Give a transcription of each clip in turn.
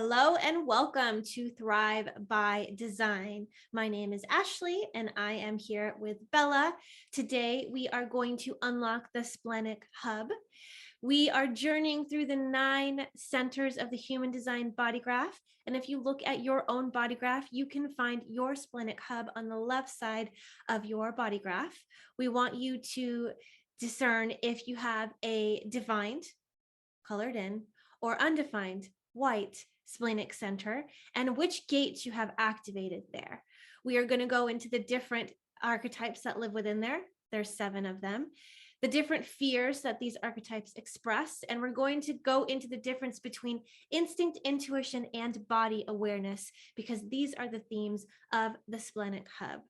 Hello and welcome to Thrive by Design. My name is Ashley and I am here with Bella. Today we are going to unlock the Splenic Hub. We are journeying through the 9 centers of the human design body graph. And if you look at your own body graph, you can find your Splenic Hub on the left side of your body graph. We want you to discern if you have a defined, colored in, or undefined, white splenic center, and which gates you have activated there. We are going to go into the different archetypes that live within there. There's 7 of them. The different fears that these archetypes express, and we're going to go into the difference between instinct, intuition, and body awareness, because these are the themes of the Splenic Hub.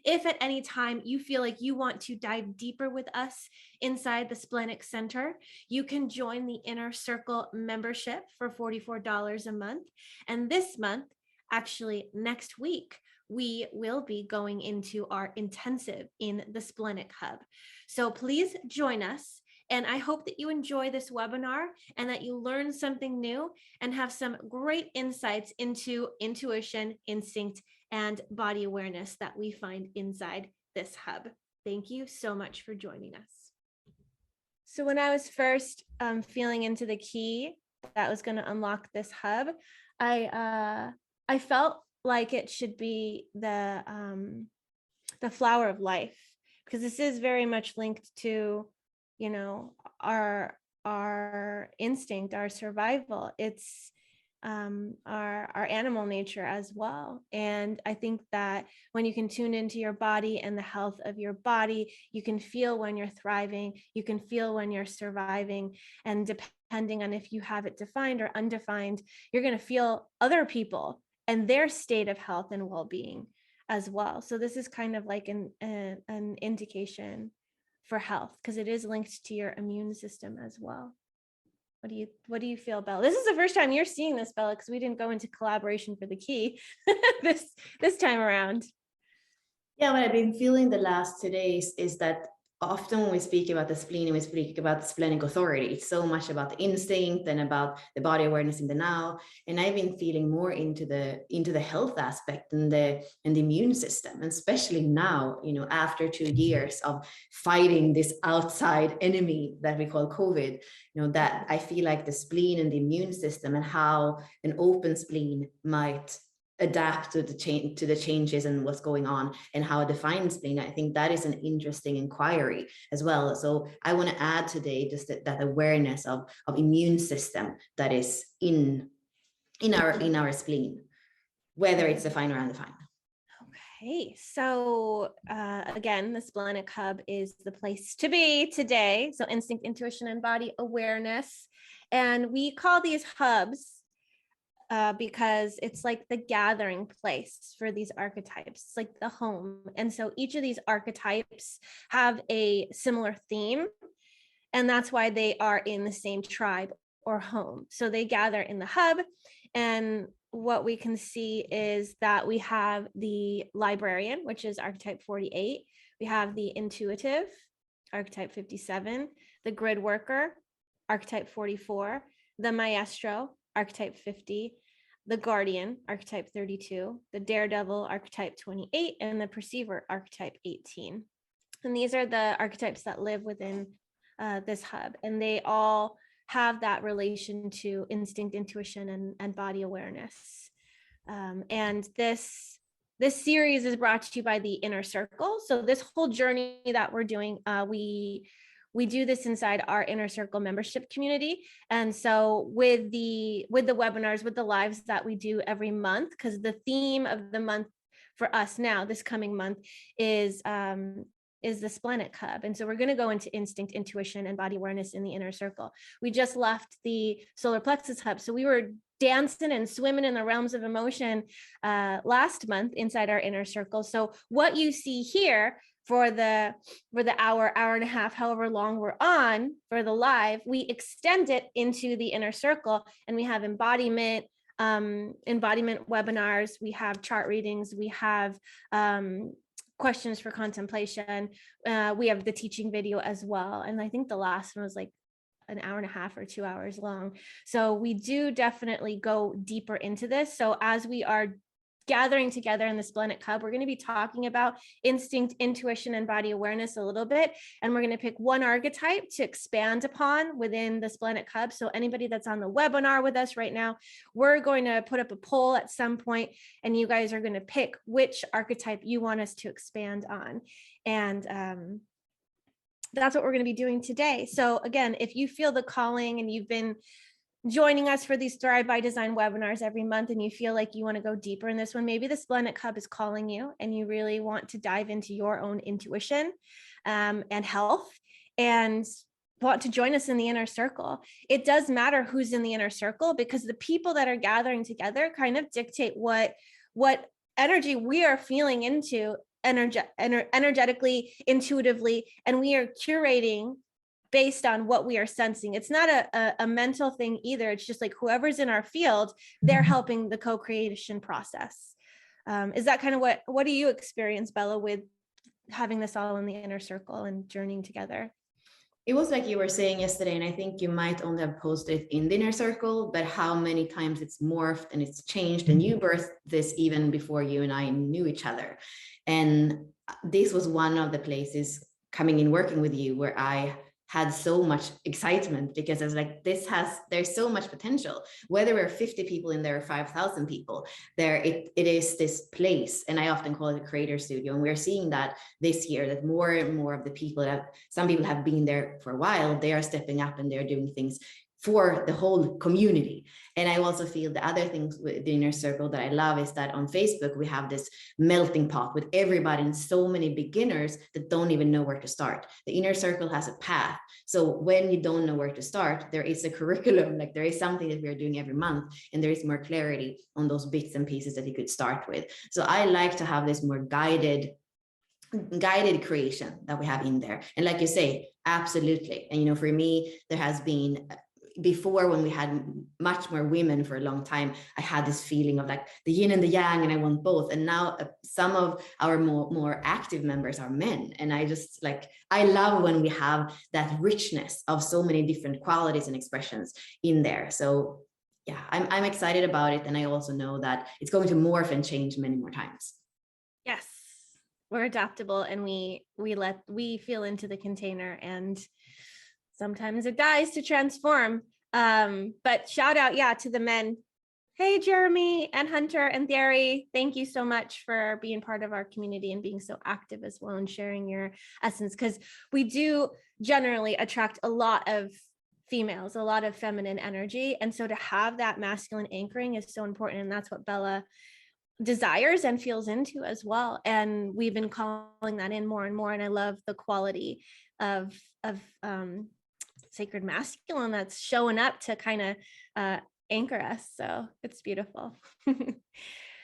If at any time you feel like you want to dive deeper with us inside the Splenic Center, you can join the Inner Circle membership for $44 a month. And this month, actually next week, we will be going into our intensive in the Splenic Hub. So please join us. And I hope that you enjoy this webinar and that you learn something new and have some great insights into intuition, instinct, and body awareness that we find inside this hub. Thank you so much for joining us. So when I was first feeling into the key that was going to unlock this hub, I felt like it should be the flower of life, because this is very much linked to, you know, our instinct, our survival. It's our animal nature as well. And I think that when you can tune into your body and the health of your body, you can feel when you're thriving, you can feel when you're surviving, and depending on if you have it defined or undefined, you're going to feel other people and their state of health and well-being as well. So this is kind of like an indication for health, because it is linked to your immune system as well. What do you feel, Bella? This is the first time you're seeing this, Bella, because we didn't go into collaboration for the key this time around. Yeah, what I've been feeling the last 2 days is that often when we speak about the spleen, we speak about the splenic authority. It's so much about the instinct and about the body awareness in the now. And I've been feeling more into the health aspect and the immune system, and especially now, you know, after 2 years of fighting this outside enemy that we call COVID, you know, that I feel like the spleen and the immune system and how an open spleen might adapt to the changes and what's going on, and how a defined spleen. I think that is an interesting inquiry as well. So I want to add today just that awareness of immune system that is in our spleen, whether it's defined or undefined. Okay, so again, the Splenic Hub is the place to be today. So instinct, intuition, and body awareness. And we call these hubs because it's like the gathering place for these archetypes. It's like the home. And so each of these archetypes have a similar theme, and that's why they are in the same tribe or home. So they gather in the hub, and what we can see is that we have the Librarian, which is archetype 48. We have the Intuitive, archetype 57, the Grid Worker, archetype 44, the Maestro, archetype 50, the Guardian, archetype 32, the Daredevil, archetype 28, and the Perceiver, archetype 18. And these are the archetypes that live within this hub, and they all have that relation to instinct, intuition, and body awareness. And this series is brought to you by the Inner Circle. So this whole journey that we're doing, we do this inside our Inner Circle membership community. And so with the webinars, with the lives that we do every month, because the theme of the month for us now, this coming month, is the Splenic Hub. And so we're going to go into instinct, intuition, and body awareness in the Inner Circle. We just left the Solar Plexus Hub. So we were dancing and swimming in the realms of emotion last month inside our Inner Circle. So what you see here for the hour and a half, however long we're on for the live, we extend it into the Inner Circle, and we have embodiment webinars, we have chart readings, we have questions for contemplation, we have the teaching video as well. And I think the last one was like an hour and a half or 2 hours long. So we do definitely go deeper into this. So as we are gathering together in the Splenic Hub, we're going to be talking about instinct, intuition, and body awareness a little bit. And we're going to pick one archetype to expand upon within the Splenic Hub. So anybody that's on the webinar with us right now, we're going to put up a poll at some point, and you guys are going to pick which archetype you want us to expand on. And that's what we're going to be doing today. So again, if you feel the calling and you've been joining us for these Thrive by Design webinars every month, and you feel like you want to go deeper in this one, maybe the Splenic Hub is calling you and you really want to dive into your own intuition and health, and want to join us in the inner circle. It does matter who's in the inner circle, because the people that are gathering together kind of dictate what energy we are feeling into energetically, intuitively, and we are curating based on what we are sensing. It's not a mental thing either. It's just like whoever's in our field, they're helping the co-creation process. Is that kind of what do you experience, Bella, with having this all in the inner circle and journeying together? It was like you were saying yesterday, and I think you might only have posted in the inner circle, but how many times it's morphed and it's changed, and you birthed this even before you and I knew each other. And this was one of the places coming in working with you where I had so much excitement, because I was like, there's so much potential, whether we're 50 people in there or 5,000 people there, it is this place. And I often call it a creator studio. And we're seeing that this year, that more and more of the people some people have been there for a while, they are stepping up and they're doing things for the whole community. And I also feel the other things with the inner circle that I love is that on Facebook, we have this melting pot with everybody and so many beginners that don't even know where to start. The inner circle has a path. So when you don't know where to start, there is a curriculum, like there is something that we are doing every month, and there is more clarity on those bits and pieces that you could start with. So I like to have this more guided creation that we have in there. And like you say, absolutely. And for me, there has been, before, when we had much more women for a long time, I had this feeling of like the yin and the yang, and I want both. And now some of our more active members are men. And I love when we have that richness of so many different qualities and expressions in there. So yeah, I'm excited about it. And I also know that it's going to morph and change many more times. Yes, we're adaptable, and we feel into the container, and sometimes it dies to transform. But shout out, to the men. Hey, Jeremy and Hunter and Thierry, thank you so much for being part of our community and being so active as well and sharing your essence, because we do generally attract a lot of females, a lot of feminine energy. And so to have that masculine anchoring is so important. And that's what Bella desires and feels into as well. And we've been calling that in more and more. And I love the quality of sacred masculine that's showing up to kind of anchor us. So it's beautiful.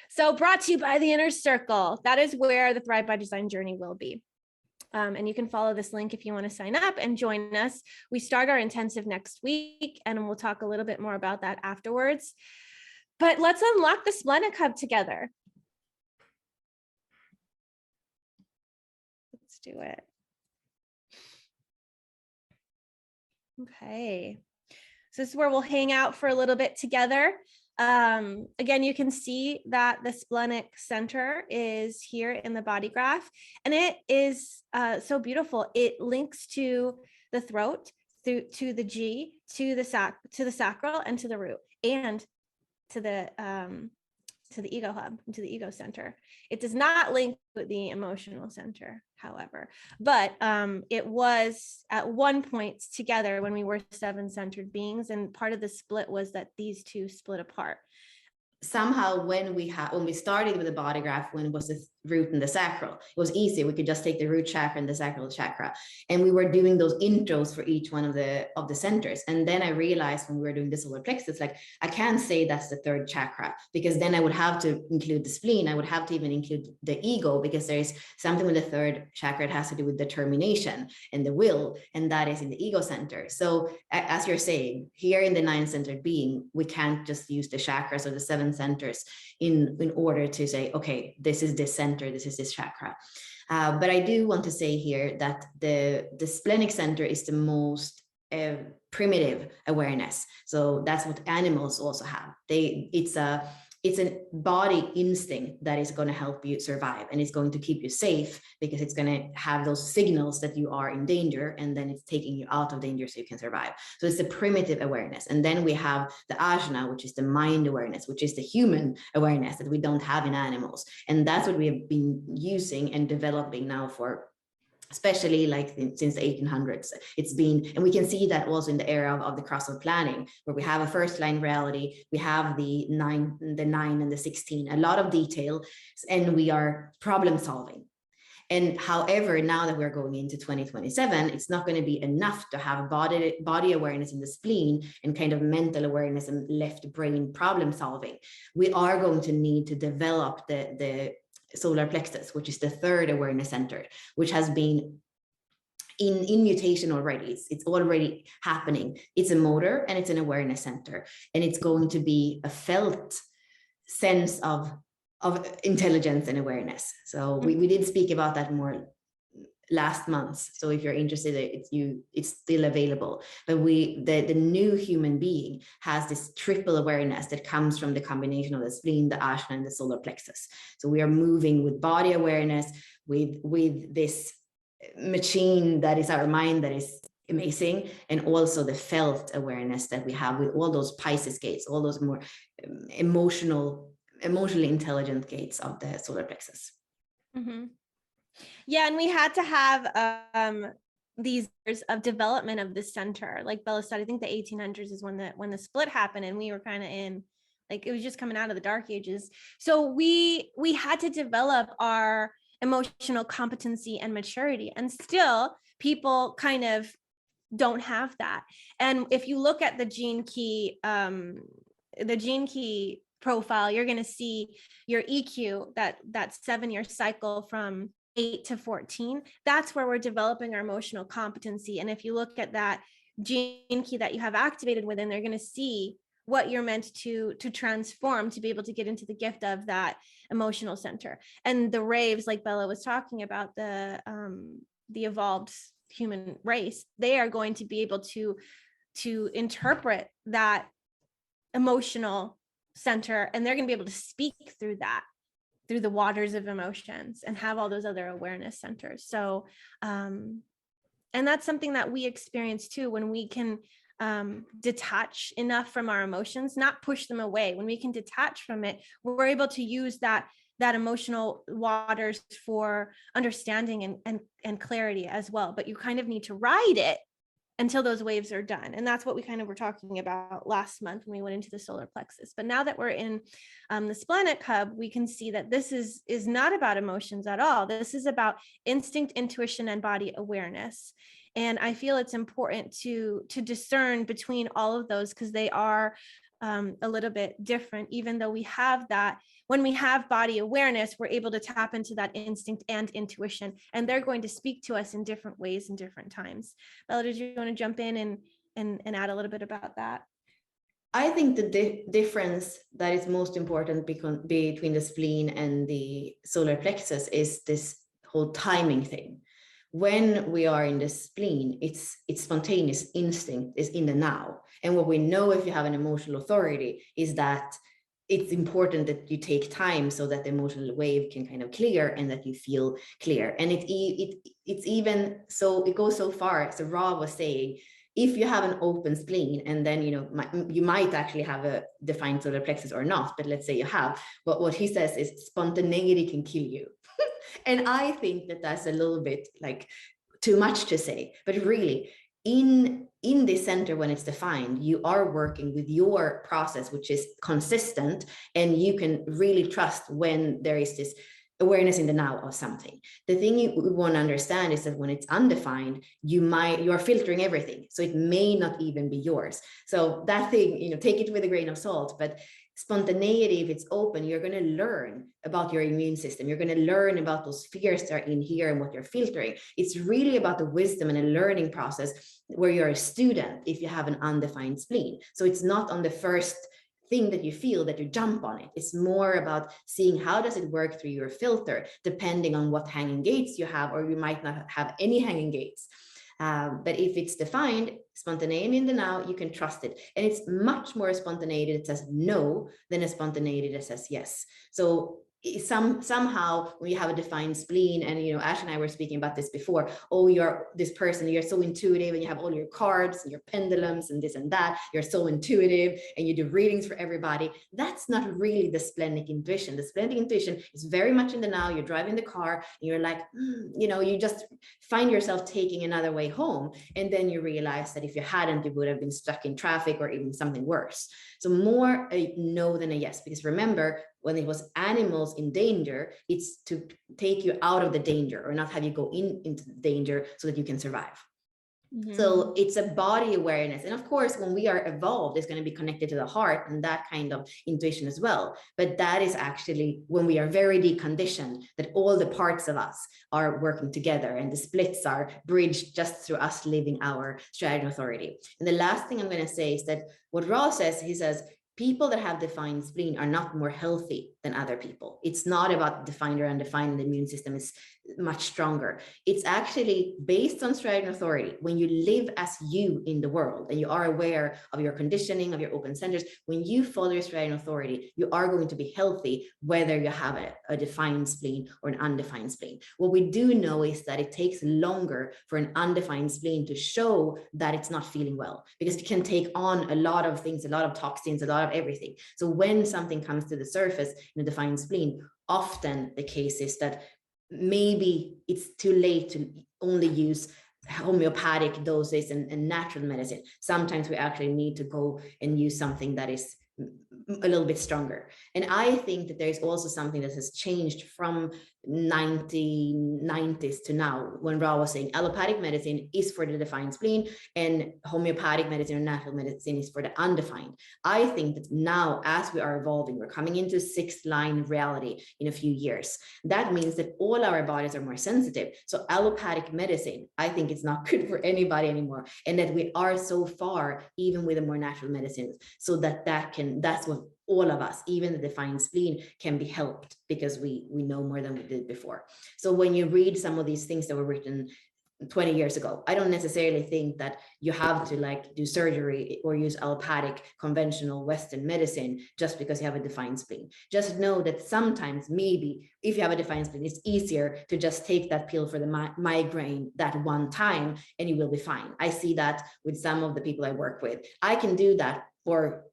So brought to you by the Inner Circle. That is where the Thrive by Design journey will be. And you can follow this link if you want to sign up and join us. We start our intensive next week, and we'll talk a little bit more about that afterwards. But let's unlock the Splenic Hub together. Let's do it. Okay. So this is where we'll hang out for a little bit together. Again, you can see that the splenic center is here in the body graph, and it is so beautiful. It links to the throat, to the G, to the sacral, and to the root, and to the ego hub, to the ego center. It does not link with the emotional center, however, but it was at one point together when we were 7-centered beings, and part of the split was that these two split apart. Somehow when we started with the body graph, when it was the root and the sacral, it was easy. We could just take the root chakra and the sacral chakra, and we were doing those intros for each one of the centers. And then I realized when we were doing the solar plexus, like I can't say that's the third chakra, because then I would have to include the spleen. I would have to even include the ego, because there is something with the third chakra. It has to do with determination and the will, and that is in the ego center. So as you're saying, here in the 9-centered being, we can't just use the chakras or the 7 centers in order to say, okay, this is this center, this is this chakra. But I do want to say here that the splenic center is the most primitive awareness. So that's what animals also have. It's a body instinct that is going to help you survive, and it's going to keep you safe because it's going to have those signals that you are in danger, and then it's taking you out of danger so you can survive. So it's the primitive awareness. And then we have the ajna, which is the mind awareness, which is the human awareness that we don't have in animals. And that's what we have been using and developing now for, especially like since the 1800s. It's been, and we can see that also in the era of the crossover planning, where we have a first line reality, we have the 9 and the 16, a lot of detail, and we are problem solving. And however, now that we're going into 2027, it's not going to be enough to have body awareness in the spleen and kind of mental awareness and left brain problem solving. We are going to need to develop the solar plexus, which is the third awareness center, which has been in mutation already. It's already happening. It's a motor and it's an awareness center, and it's going to be a felt sense of intelligence and awareness. So we did speak about that more last month. So if you're interested, it's still available. But the new human being has this triple awareness that comes from the combination of the spleen, the ajna, and the solar plexus. So we are moving with body awareness, with this machine that is our mind, that is amazing, and also the felt awareness that we have with all those Pisces gates, all those more emotionally intelligent gates of the solar plexus. Mm-hmm. Yeah, and we had to have these years of development of the center. Like Bella said, I think the 1800s is when the split happened, and we were kind of in, like, it was just coming out of the dark ages. So we had to develop our emotional competency and maturity, and still people kind of don't have that. And if you look at the gene key profile, you're going to see your EQ, that 7-year cycle from 8 to 14. That's where we're developing our emotional competency. And if you look at that gene key that you have activated within, they're going to see what you're meant to transform to be able to get into the gift of that emotional center. And the raves, like Bella was talking about, the evolved human race, they are going to be able to interpret that emotional center, and they're going to be able to speak through the waters of emotions and have all those other awareness centers. So and that's something that we experience too, when we can detach enough from our emotions, not push them away. When we can detach from it, we're able to use that emotional waters for understanding and clarity as well. But you kind of need to ride it until those waves are done. And that's what we kind of were talking about last month when we went into the solar plexus. But now that we're in the Splenic Hub, we can see that this is not about emotions at all. This is about instinct, intuition, and body awareness. And I feel it's important to discern between all of those, because they are a little bit different, even though we have that. When we have body awareness, we're able to tap into that instinct and intuition, and they're going to speak to us in different ways and different times. Bella, did you want to jump in and add a little bit about that? I think the difference that is most important between the spleen and the solar plexus is this whole timing thing. When we are in the spleen, it's spontaneous instinct is in the now. And what we know, if you have an emotional authority, is that it's important that you take time so that the emotional wave can kind of clear and that you feel clear. And it's even so, it goes so far. So Ra was saying, if you have an open spleen, and then you might actually have a defined solar plexus or not, but let's say you have, but what he says is spontaneity can kill you. And I think that that's a little bit like too much to say, but really in the center, when it's defined, you are working with your process, which is consistent, and you can really trust when there is this awareness in the now of something. The thing you want to understand is that when it's undefined, you're filtering everything. So it may not even be yours. So that thing, take it with a grain of salt, but spontaneity, if it's open, you're going to learn about your immune system. You're going to learn about those fears that are in here and what you're filtering. It's really about the wisdom and a learning process where you're a student if you have an undefined spleen. So it's not on the first thing that you feel that you jump on it. It's more about seeing how does it work through your filter, depending on what hanging gates you have, or you might not have any hanging gates. But if it's defined, spontaneity in the now, you can trust it. And it's much more spontaneity that says no than a spontaneity that says yes. So somehow when you have a defined spleen, and Ash and I were speaking about this before, oh, you're this person, you're so intuitive, and you have all your cards and your pendulums and this and that, you're so intuitive, and you do readings for everybody. That's not really the splenic intuition. The splenic intuition is very much in the now. You're driving the car and you're like, you just find yourself taking another way home, and then you realize that if you hadn't, you would have been stuck in traffic or even something worse. So more a no than a yes, because remember, when it was animals in danger, it's to take you out of the danger or not have you go into the danger so that you can survive. So it's a body awareness. And of course, when we are evolved, it's going to be connected to the heart and that kind of intuition as well. But that is actually when we are very deconditioned, that all the parts of us are working together and the splits are bridged just through us living our strategy authority. And the last thing I'm going to say is that what Ra says, he says, people that have defined spleen are not more healthy than other people. It's not about defined or undefined, and the immune system is much stronger. It's actually based on strategy and authority. When you live as you in the world and you are aware of your conditioning, of your open centers, when you follow your strategy and authority, you are going to be healthy, whether you have a defined spleen or an undefined spleen. What we do know is that it takes longer for an undefined spleen to show that it's not feeling well, because it can take on a lot of things, a lot of toxins, a lot of everything. So when something comes to the surface in a defined spleen, often the case is that maybe it's too late to only use homeopathic doses and natural medicine. Sometimes we actually need to go and use something that is a little bit stronger. And I think that there's also something that has changed from 1990s to now, when Ra was saying allopathic medicine is for the defined spleen and homeopathic medicine or natural medicine is for the undefined. I think that now, as we are evolving, we're coming into sixth line reality in a few years. That means that all our bodies are more sensitive. So allopathic medicine, I think it's not good for anybody anymore. And that we are so far, even with the more natural medicines, so that's what all of us, even the defined spleen, can be helped because we know more than we did before. So when you read some of these things that were written 20 years ago, I don't necessarily think that you have to do surgery or use allopathic conventional Western medicine just because you have a defined spleen. Just know that sometimes, maybe if you have a defined spleen, it's easier to just take that pill for the migraine that one time and you will be fine. I see that with some of the people I work with. I can do that, or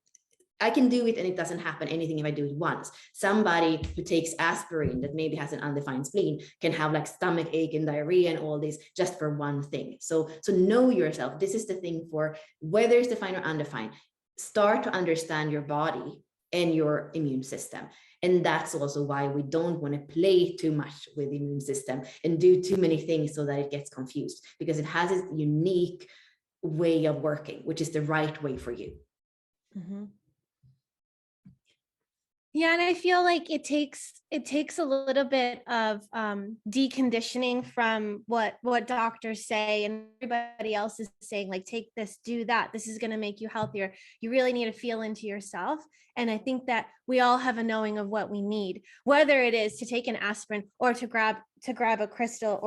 I can do it and it doesn't happen anything if I do it once. Somebody who takes aspirin that maybe has an undefined spleen can have stomach ache and diarrhea and all this just for one thing. So know yourself. This is the thing for whether it's defined or undefined. Start to understand your body and your immune system. And that's also why we don't want to play too much with the immune system and do too many things so that it gets confused, because it has its unique way of working, which is the right way for you. Mm-hmm. Yeah, and I feel like it takes a little bit of deconditioning from what doctors say and everybody else is saying, take this, do that. This is going to make you healthier. You really need to feel into yourself. And I think that we all have a knowing of what we need, whether it is to take an aspirin or to grab a crystal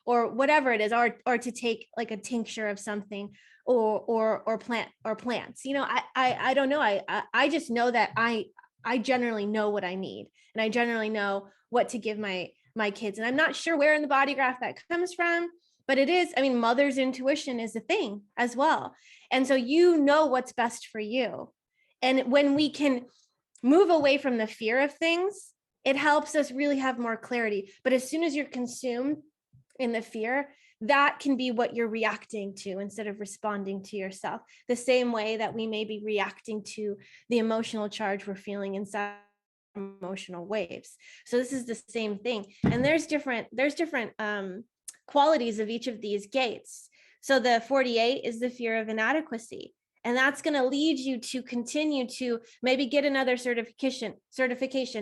or whatever it is, or to take a tincture of something or plants. I don't know. I just know that I generally know what I need, and I generally know what to give my kids. And I'm not sure where in the body graph that comes from, but it is, mother's intuition is a thing as well. And so what's best for you. And when we can move away from the fear of things, it helps us really have more clarity. But as soon as you're consumed in the fear, that can be what you're reacting to instead of responding to yourself. The same way that we may be reacting to the emotional charge we're feeling inside emotional waves. So this is the same thing. And there's different qualities of each of these gates. So the 48 is the fear of inadequacy. And that's going to lead you to continue to maybe get another certification,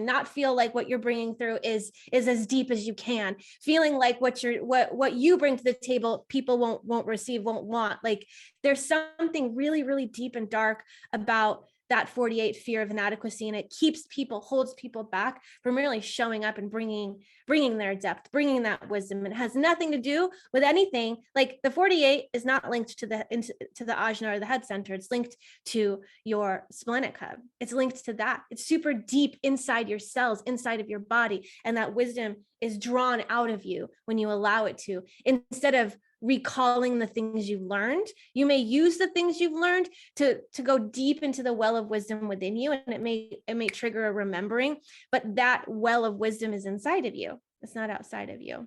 not feel like what you're bringing through is as deep as you can, feeling like what you bring to the table, people won't receive, won't want. There's something really, really deep and dark about that 48 fear of inadequacy, and it holds people back from really showing up and bringing their depth, bringing that wisdom. It has nothing to do with anything. Like the 48 is not linked to the ajna or the head center. It's linked to your splenic hub. It's linked to that. It's super deep inside your cells, inside of your body, and that wisdom is drawn out of you when you allow it to. Instead of recalling the things you've learned, you may use the things you've learned to go deep into the well of wisdom within you, and it may trigger a remembering, but that well of wisdom is inside of you. It's not outside of you.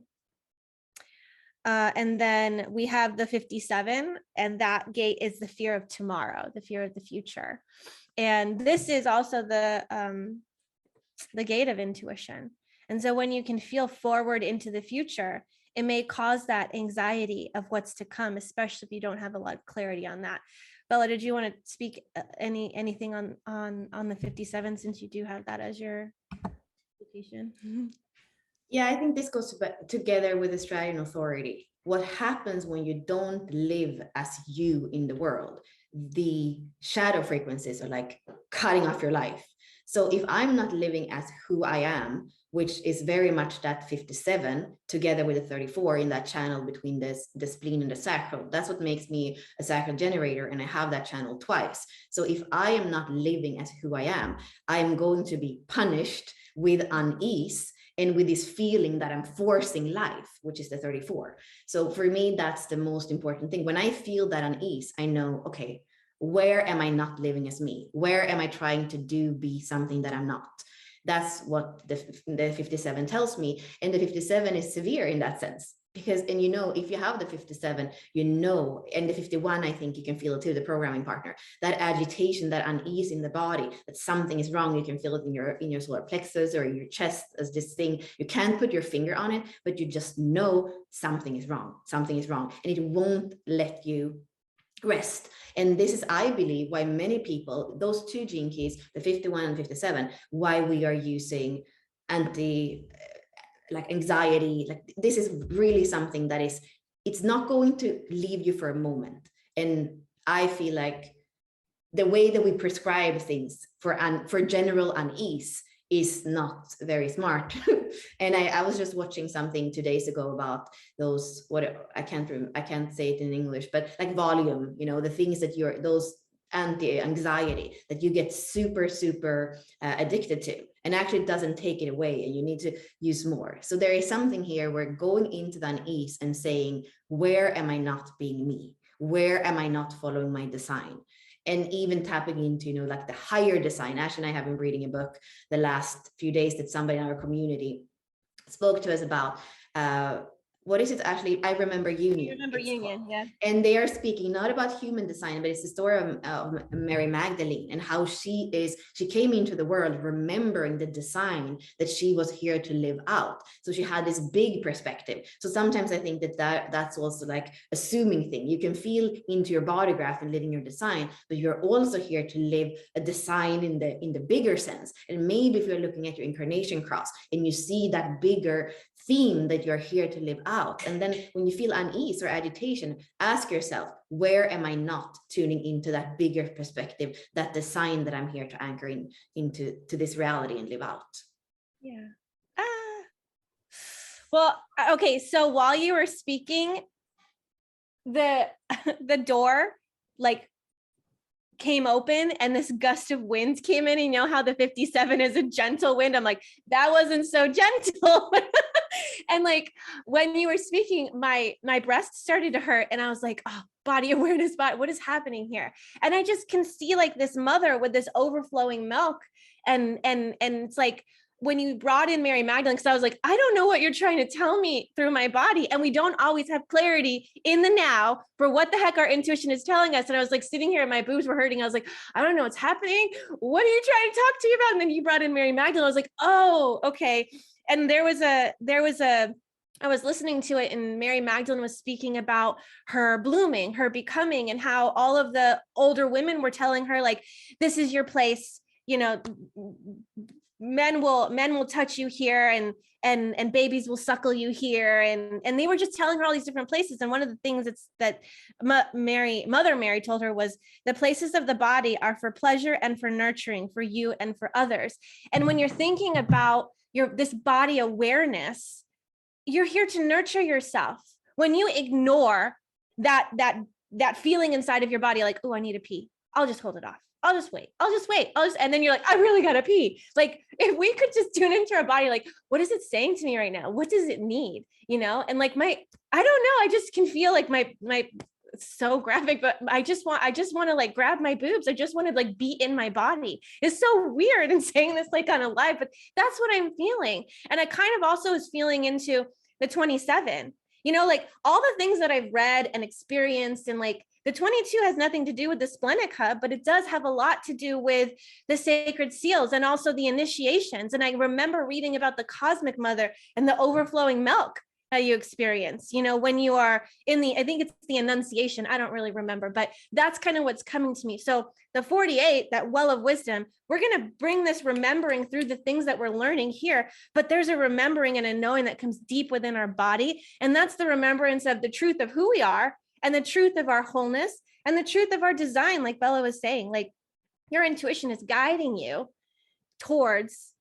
And then we have the 57, and that gate is the fear of tomorrow, the fear of the future. And this is also the gate of intuition. And so when you can feel forward into the future, it may cause that anxiety of what's to come, especially if you don't have a lot of clarity on that. Bella, did you want to speak anything on the 57, since you do have that as your education? Yeah, I think this goes together with the Australian authority. What happens when you don't live as you in the world? The shadow frequencies are like cutting off your life. So if I'm not living as who I am, which is very much that 57 together with the 34 in that channel between the spleen and the sacral, that's what makes me a sacral generator, and I have that channel twice. So if I am not living as who I am, I'm going to be punished with unease and with this feeling that I'm forcing life, which is the 34. So for me, that's the most important thing. When I feel that unease, I know, okay, where am I not living as me? Where am I trying to be something that I'm not? That's what the 57 tells me. And the 57 is severe in that sense. Because, and you know, if you have the 57, you know, and the 51, I think you can feel it too, the programming partner, that agitation, that unease in the body, that something is wrong. You can feel it in your solar plexus or in your chest as this thing. You can't put your finger on it, but you just know something is wrong. Something is wrong. And it won't let you rest. And this is, I believe, why many people, those two gene keys, the 51 and 57, why we are using anxiety. Like this is really something that is, it's not going to leave you for a moment. And I feel like the way that we prescribe things for general unease is not very smart. And I was just watching something 2 days ago about those, I can't say it in English, but like volume, you know, the things that those anti-anxiety that you get super addicted to, and actually it doesn't take it away, and you need to use more. So there is something here where going into the unease and saying, where am I not being me? Where am I not following my design? And even tapping into, you know, like the higher design. Ash and I have been reading a book the last few days that somebody in our community spoke to us about. What is it, Ashley? I Remember Union. You remember Union, yeah. And they are speaking not about human design, but it's the story of Mary Magdalene and how she came into the world remembering the design that she was here to live out. So she had this big perspective. So sometimes I think that's also like assuming thing. You can feel into your body graph and living your design, but you're also here to live a design in the bigger sense. And maybe if you're looking at your incarnation cross and you see that bigger theme that you're here to live out. And then when you feel unease or agitation, ask yourself, where am I not tuning into that bigger perspective, that design that I'm here to anchor into this reality and live out? Yeah. Well, okay. So while you were speaking, the door like came open and this gust of wind came in. And you know how the 57 is a gentle wind? I'm like, that wasn't so gentle. And like when you were speaking, my breast started to hurt, and I was like, oh, body awareness, what is happening here? And I just can see like this mother with this overflowing milk, and it's like when you brought in Mary Magdalene, because I was like, I don't know what you're trying to tell me through my body. And we don't always have clarity in the now for what the heck our intuition is telling us. And I was like sitting here and my boobs were hurting. I was like, I don't know what's happening. What are you trying to talk to me about? And then you brought in Mary Magdalene. I was like, oh, okay. And I was listening to it, and Mary Magdalene was speaking about her blooming, her becoming, and how all of the older women were telling her, like, this is your place. you know, men will touch you here, and babies will suckle you here, and they were just telling her all these different places. And one of the things that Mother Mary told her was, the places of the body are for pleasure and for nurturing, for you and for others. And when you're thinking about this body awareness, you're here to nurture yourself. When you ignore that feeling inside of your body, like, oh, I need to pee, I'll just hold it off, I'll just wait. And then you're like, I really gotta pee. Like, if we could just tune into our body, like, what is it saying to me right now? What does it need? You know? And like I don't know, I just can feel like my it's so graphic, but I just want to like grab my boobs. I just want to like be in my body. It's so weird and saying this like on a live, but that's what I'm feeling. And I kind of also was feeling into the 27, you know, like all the things that I've read and experienced, and like the 22 has nothing to do with the Splenic Hub, but it does have a lot to do with the sacred seals and also the initiations. And I remember reading about the cosmic mother and the overflowing milk that you experience, you know, when you are in I think it's the Annunciation, I don't really remember, but that's kind of what's coming to me. So the 48, that well of wisdom, we're going to bring this remembering through the things that we're learning here, but there's a remembering and a knowing that comes deep within our body. And that's the remembrance of the truth of who we are, and the truth of our wholeness, and the truth of our design. Like Bella was saying, like your intuition is guiding you towards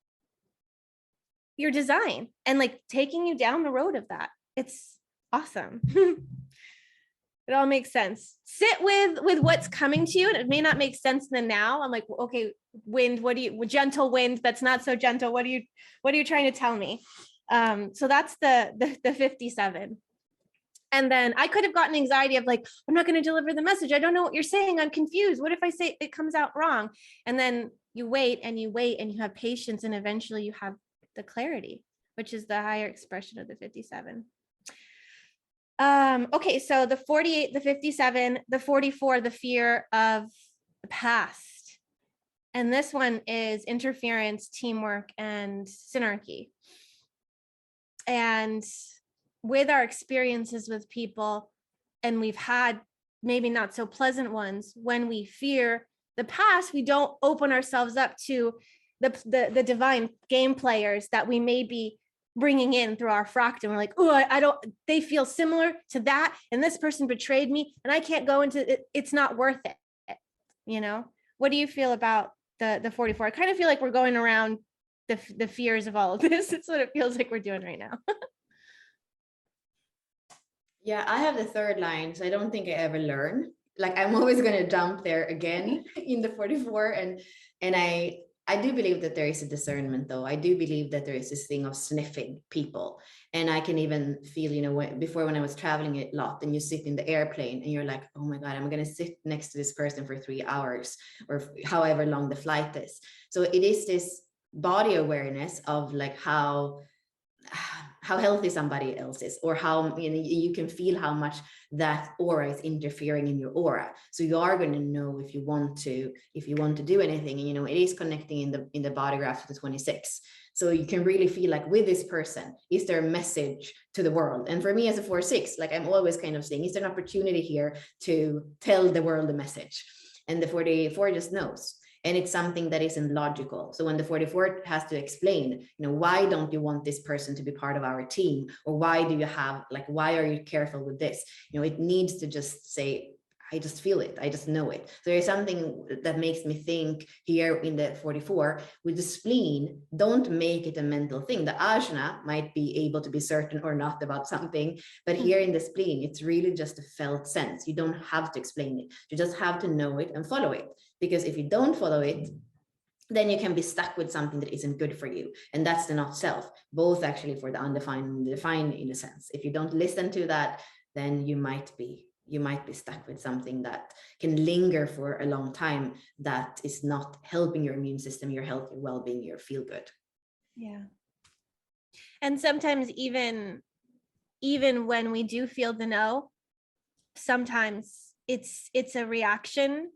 your design and like taking you down the road of that. It's awesome. It all makes sense. Sit with what's coming to you, and it may not make sense in the now. I'm like, okay, wind, gentle wind that's not so gentle, what are you trying to tell me? So that's the 57. And then I could have gotten anxiety of like, I'm not going to deliver the message, I don't know what you're saying, I'm confused, what if I say it comes out wrong? And then you wait and you have patience, and eventually you have the clarity, which is the higher expression of the 57. Okay, so the 48, the 57, the 44, the fear of the past. And this one is interference, teamwork, and synarchy. And with our experiences with people, and we've had maybe not so pleasant ones, when we fear the past, we don't open ourselves up to the divine game players that we may be bringing in through our fractal. We're like, oh, I don't, they feel similar to that, and this person betrayed me, and I can't go into it. It's not worth it. You know, what do you feel about the 44? I kind of feel like we're going around the fears of all of this. It's what it feels like we're doing right now. Yeah, I have the third line, so I don't think I ever learn. Like, I'm always going to jump there again in the 44, and I do believe that there is a discernment, though. I do believe that there is this thing of sniffing people. And I can even feel, you know, when I was traveling a lot, and you sit in the airplane and you're like, oh my God, I'm going to sit next to this person for 3 hours or however long the flight is. So it is this body awareness of like how healthy somebody else is, or how, you know, you can feel how much that aura is interfering in your aura. So you are going to know if you want to do anything. And, you know, it is connecting in the body graph to the 26. So you can really feel like, with this person, is there a message to the world? And for me as a 4/6, like, I'm always kind of saying, is there an opportunity here to tell the world a message? And the 44 just knows. And it's something that isn't logical. So when the 44 has to explain, you know, why don't you want this person to be part of our team? Or why do you have, like, why are you careful with this? You know, it needs to just say, I just feel it. I just know it. So there's something that makes me think here in the 44 with the spleen, don't make it a mental thing. The ajna might be able to be certain or not about something, but here in the spleen, it's really just a felt sense. You don't have to explain it. You just have to know it and follow it. Because if you don't follow it, then you can be stuck with something that isn't good for you. And that's the not self, both actually for the undefined and the defined in a sense. If you don't listen to that, then you might be stuck with something that can linger for a long time, that is not helping your immune system, your health, your well-being, your feel good. Yeah. And sometimes even when we do feel the no, sometimes it's a reaction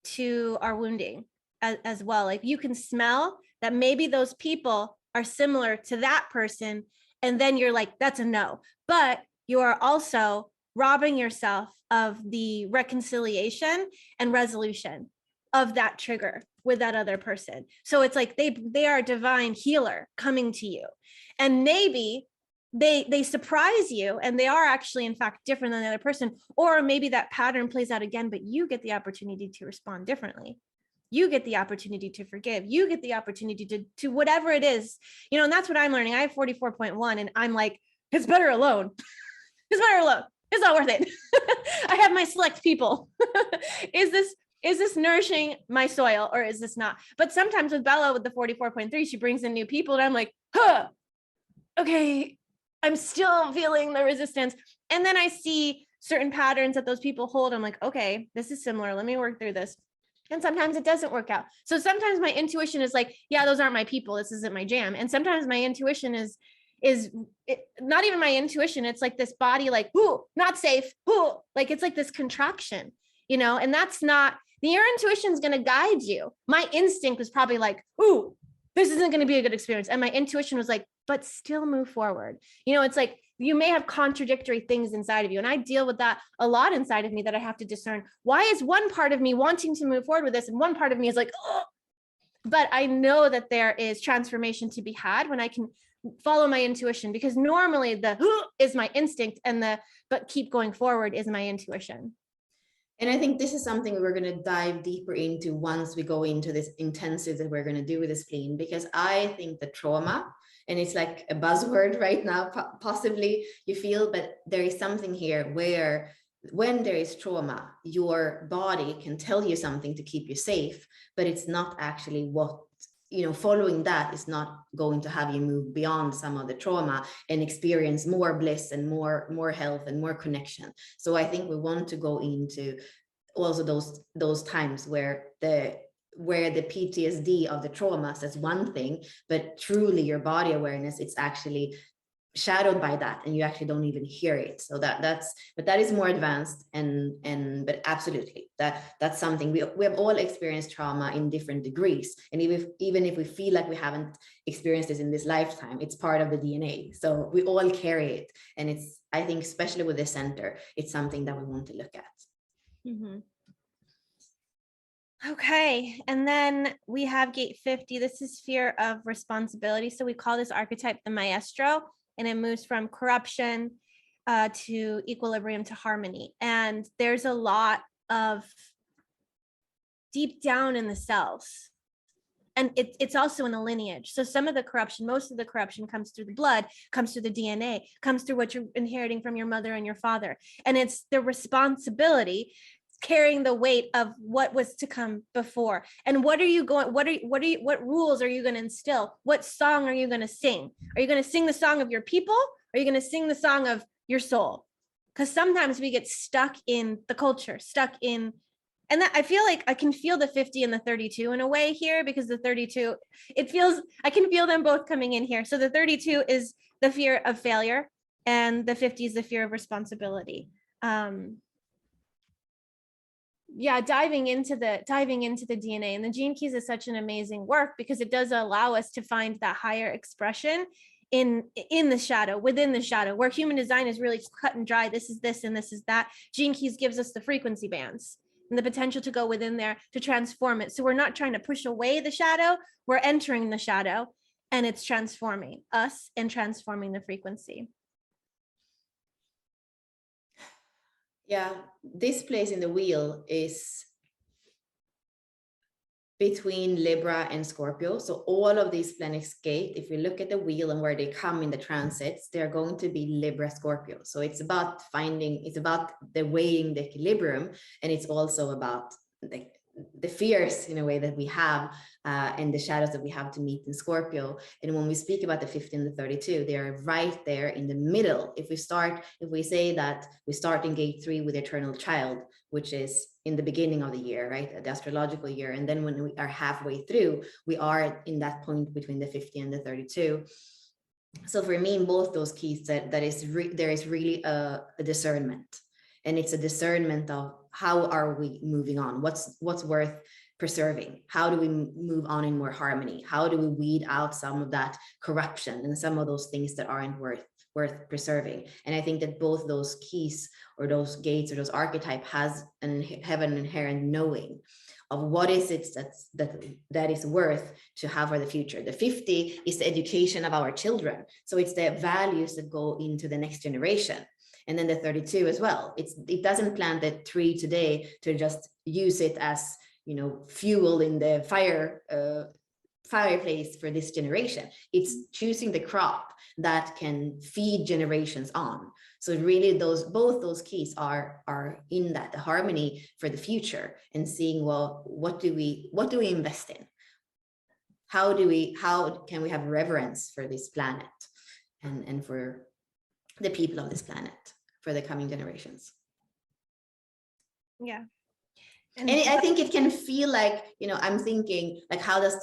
to our wounding as well. Like, you can smell that maybe those people are similar to that person, and then you're like, that's a no. But you are also robbing yourself of the reconciliation and resolution of that trigger with that other person. So it's like they are a divine healer coming to you. And maybe they surprise you and they are actually in fact different than the other person, or maybe that pattern plays out again, but you get the opportunity to respond differently. You get the opportunity to forgive. You get the opportunity to whatever it is, you know, and that's what I'm learning. I have 44.1 and I'm like, it's better alone. It's better alone. It's not worth it. I have my select people. Is this nourishing my soil or is this not? But sometimes with Bella, with the 44.3, she brings in new people and I'm like, huh, okay, I'm still feeling the resistance. And then I see certain patterns that those people hold. I'm like, okay, this is similar. Let me work through this. And sometimes it doesn't work out. So sometimes my intuition is like, yeah, those aren't my people. This isn't my jam. And sometimes my intuition is not even my intuition. It's like this body, like, ooh, not safe. Ooh, like it's like this contraction, you know, and that's not, your intuition is going to guide you. My instinct was probably like, ooh, this isn't going to be a good experience. And my intuition was like, but still move forward. You know, it's like, you may have contradictory things inside of you. And I deal with that a lot inside of me that I have to discern. Why is one part of me wanting to move forward with this? And one part of me is like, oh, but I know that there is transformation to be had when I can follow my intuition, because normally the is my instinct and but keep going forward is my intuition. And I think this is something we're going to dive deeper into once we go into this intensive that we're going to do with the spleen, because I think the trauma, and it's like a buzzword right now, possibly you feel, but there is something here where when there is trauma, your body can tell you something to keep you safe, but it's not actually what, you know, following that is not going to have you move beyond some of the trauma and experience more bliss and more health and more connection. So I think we want to go into also those times where the PTSD of the trauma says one thing, but truly your body awareness, it's actually shadowed by that and you actually don't even hear it. So but that is more advanced, but absolutely that's something we have all experienced trauma in different degrees, and even if we feel like we haven't experienced this in this lifetime, it's part of the DNA, so we all carry it. And it's, I think, especially with the center, it's something that we want to look at. Mm-hmm. Okay, and then we have gate 50. This is fear of responsibility. So we call this archetype the Maestro, and it moves from corruption to equilibrium to harmony. And there's a lot of deep down in the cells. And it's also in the lineage. So some of the corruption, most of the corruption comes through the blood, comes through the DNA, comes through what you're inheriting from your mother and your father. And it's the responsibility carrying the weight of what was to come before. And what rules are you going to instill? What song are you going to sing? Are you going to sing the song of your people? Or are you going to sing the song of your soul? Because sometimes we get stuck in the culture, and that I feel like I can feel the 50 and the 32 in a way here, because the 32, I can feel them both coming in here. So the 32 is the fear of failure and the 50 is the fear of responsibility. Yeah, diving into the DNA, and the gene keys is such an amazing work because it does allow us to find that higher expression in the shadow, within the shadow, where human design is really cut and dry. This is this and this is that. Gene keys gives us the frequency bands and the potential to go within there to transform it. So we're not trying to push away the shadow, we're entering the shadow, and it's transforming us and transforming the frequency. Yeah, this place in the wheel is between Libra and Scorpio. So all of these Splenic gate, if we look at the wheel and where they come in the transits, they're going to be Libra, Scorpio. So it's about the weighing the equilibrium, and it's also about the fears in a way that we have and the shadows that we have to meet in Scorpio. And when we speak about the 50 and the 32, they are right there in the middle. If we say that we start in gate 3 with eternal child, which is in the beginning of the year, right, the astrological year, and then when we are halfway through, we are in that point between the 50 and the 32. So for me, in both those keys, there is really a discernment, and it's a discernment of how are we moving on, what's worth preserving, how do we move on in more harmony, how do we weed out some of that corruption and some of those things that aren't worth preserving. And I think that both those keys or those gates or those archetype have an inherent knowing of what is it that is worth to have for the future. The 50 is the education of our children. So it's the values that go into the next generation. And then the 32 as well. It doesn't plant the tree today to just use it as, you know, fuel in the fireplace for this generation. It's choosing the crop that can feed generations on. So really both those keys are in that, the harmony for the future, and seeing, well, what do we invest in? How can we have reverence for this planet and for the people of this planet for the coming generations? Yeah. And I think it can feel like, you know, I'm thinking like, how does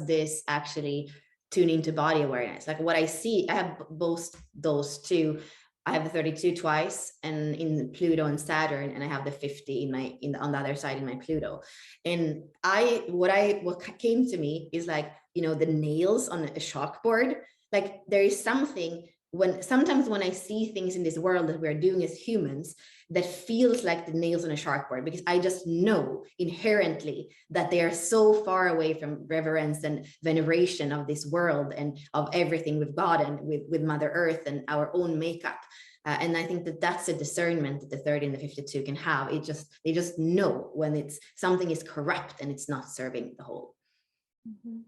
this actually tune into body awareness? Like what I see, I have both those two. I have the 32 twice, and in Pluto and Saturn, and I have the 50 on the other side in my Pluto. And what came to me is like, you know, the nails on a chalkboard. Like there is something sometimes when I see things in this world that we're doing as humans, that feels like the nails on a chalkboard, because I just know inherently that they are so far away from reverence and veneration of this world and of everything we've gotten with Mother Earth and our own makeup. And I think that that's a discernment that the 30 and the 52 can have. They just know when something is corrupt and it's not serving the whole. Mm-hmm.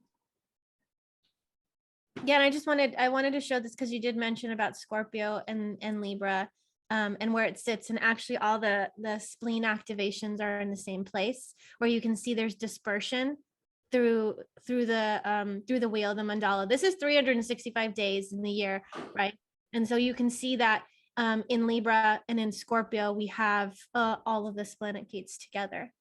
Yeah, and I wanted to show this because you did mention about Scorpio and Libra, and where it sits, and actually all the spleen activations are in the same place, where you can see there's dispersion through the wheel, the mandala. This is 365 days in the year, right? And so you can see that in Libra and in Scorpio we have all of the splenic gates together.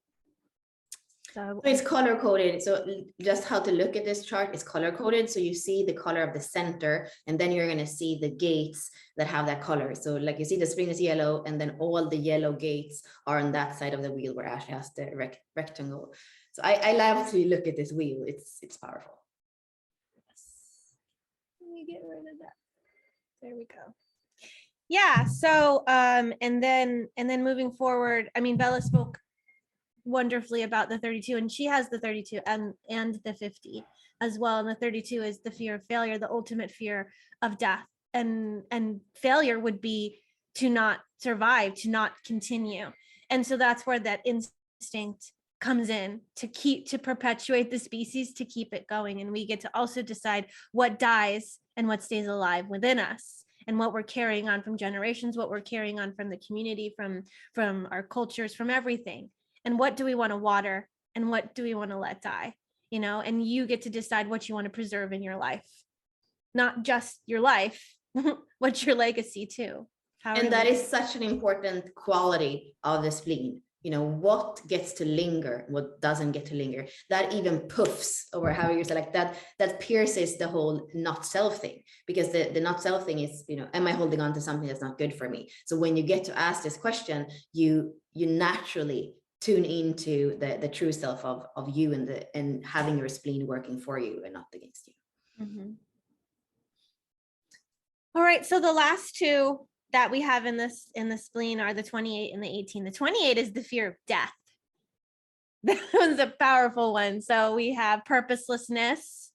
So it's color coded. So just how to look at this chart is color coded. So you see the color of the center, and then you're going to see the gates that have that color. So like you see the spleen is yellow, and then all the yellow gates are on that side of the wheel where Ashley has the rectangle. So I love to look at this wheel. It's powerful. Let me get rid of that. There we go. Yeah. So and then moving forward, I mean, Bella spoke wonderfully about the 32, and she has the 32 and the 50 as well. And the 32 is the fear of failure, the ultimate fear of death, and failure would be to not survive, to not continue. And so that's where that instinct comes in, to perpetuate the species, to keep it going. And we get to also decide what dies and what stays alive within us, and what we're carrying on from generations, what we're carrying on from the community, from our cultures, from everything. And what do we want to water, and what do we want to let die, you know? And you get to decide what you want to preserve in your life, not just your life, what's your legacy too. And that is such an important quality of the spleen. You know, what gets to linger, what doesn't get to linger, that even puffs, or how you say, like that pierces the whole not self thing, because the not self thing is, you know, am I holding on to something that's not good for me? So when you get to ask this question, you naturally tune into the true self of you, and having your spleen working for you and not against you. Mm-hmm. All right, so the last two that we have in the spleen are the 28 and the 18. The 28 is the fear of death. That one's a powerful one. So we have purposelessness,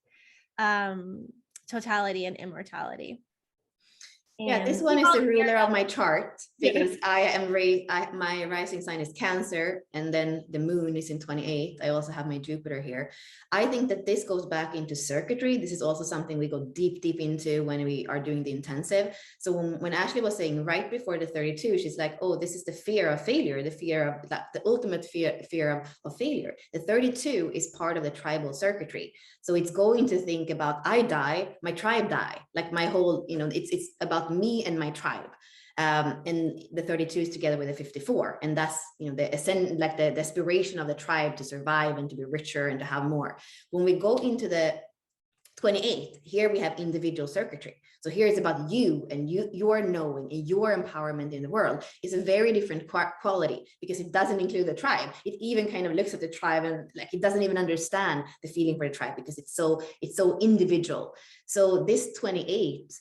totality, and immortality. Yeah, this one is the ruler of my chart, because my rising sign is Cancer, and then the moon is in 28. I also have my Jupiter here. I think that this goes back into circuitry. This is also something we go deep into when we are doing the intensive. So when Ashley was saying right before the 32, she's like, oh, this is the fear of failure, the fear of the ultimate fear of failure. The 32 is part of the tribal circuitry. So it's going to think about, I die, my tribe die, like my whole, you know, it's about me and my tribe. And the 32 is together with the 54, and that's, you know, the aspiration of the tribe to survive and to be richer and to have more. When we go into the 28, here we have individual circuitry. So here it's about you and your knowing and your empowerment in the world. Is a very different quality, because it doesn't include the tribe. It even kind of looks at the tribe and like it doesn't even understand the feeling for the tribe, because it's so individual. So this 28,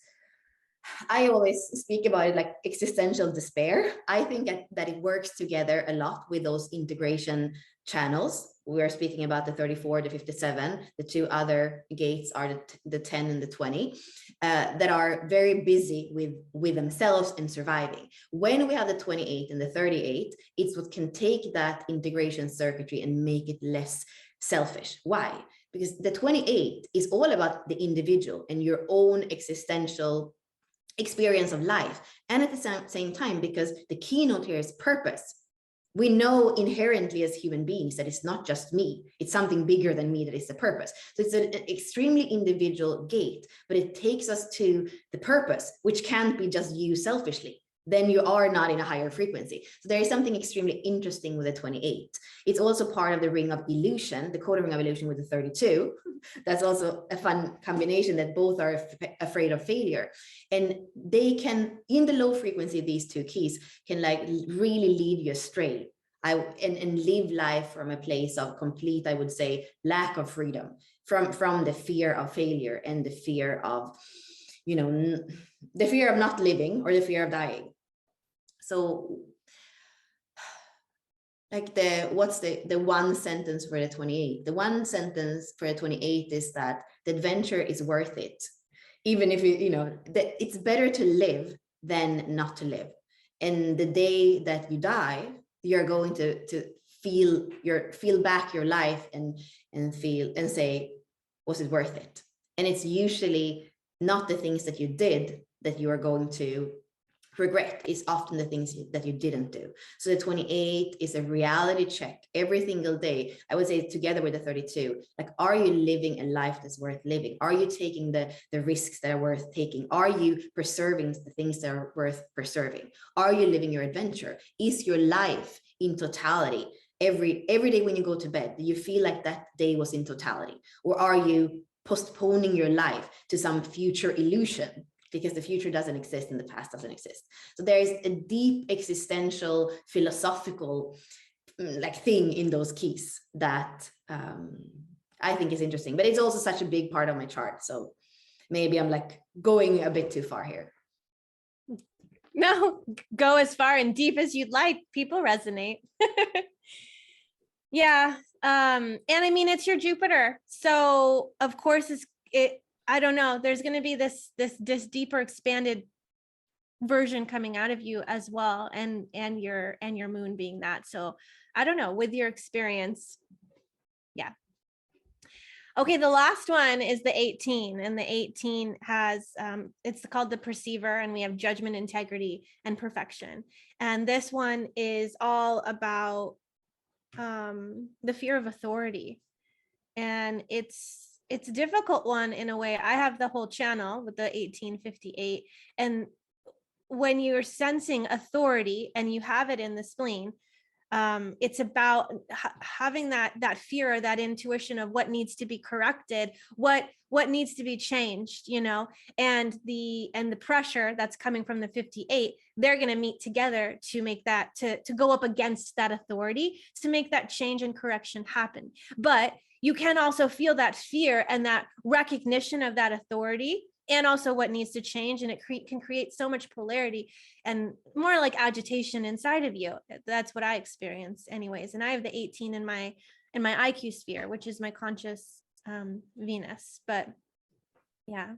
I always speak about it like existential despair. I think that it works together a lot with those integration channels. we are speaking about the 34, the 57. The two other gates are the 10 and the 20, that are very busy with themselves and surviving. When we have the 28 and the 38, it's what can take that integration circuitry and make it less selfish. Why? Because the 28 is all about the individual and your own existential experience of life. And at the same time, because the keynote here is purpose. We know inherently as human beings that it's not just me, it's something bigger than me that is the purpose. So it's an extremely individual gate, but it takes us to the purpose, which can't be just you selfishly. Then you are not in a higher frequency. So there is something extremely interesting with the 28. It's also part of the ring of illusion, the code ring of illusion with the 32. That's also a fun combination, that both are afraid of failure. And they can, in the low frequency, these two keys can like really lead you astray. And live life from a place of complete, I would say, lack of freedom, from the fear of failure and the fear of, the fear of not living or the fear of dying. So like what's the one sentence for the 28? The one sentence for the 28 is that the adventure is worth it. Even if that it's better to live than not to live. And the day that you die, you're going to feel back your life and say, was it worth it? And it's usually not the things that you did that you are going to regret. Is often the things that you didn't do. So the 28 is a reality check every single day. I would say together with the 32, like, are you living a life that's worth living? Are you taking the risks that are worth taking? Are you preserving the things that are worth preserving? Are you living your adventure? Is your life in totality? Every day when you go to bed, do you feel like that day was in totality? Or are you postponing your life to some future illusion? Because the future doesn't exist and the past doesn't exist. So there is a deep existential, philosophical thing in those keys that I think is interesting. But it's also such a big part of my chart. So maybe I'm going a bit too far here. No, go as far and deep as you'd like. People resonate. Yeah. And I mean, it's your Jupiter. So of course I don't know, there's going to be this deeper expanded version coming out of you as well. And your moon being that. So I don't know, with your experience. Yeah. Okay. The last one is the 18, and the 18 has, it's called the perceiver, and we have judgment, integrity, and perfection. And this one is all about the fear of authority. And it's a difficult one in a way. I have the whole channel with the 1858. And when you're sensing authority and you have it in the spleen, it's about having that fear, or that intuition of what needs to be corrected, what needs to be changed, and the pressure that's coming from the 58, they're going to meet together to make that, to go up against that authority, to make that change and correction happen. But you can also feel that fear and that recognition of that authority, and also what needs to change. And it can create so much polarity and more like agitation inside of you. That's what I experience anyways. And I have the 18 in my IQ sphere, which is my conscious Venus. But yeah.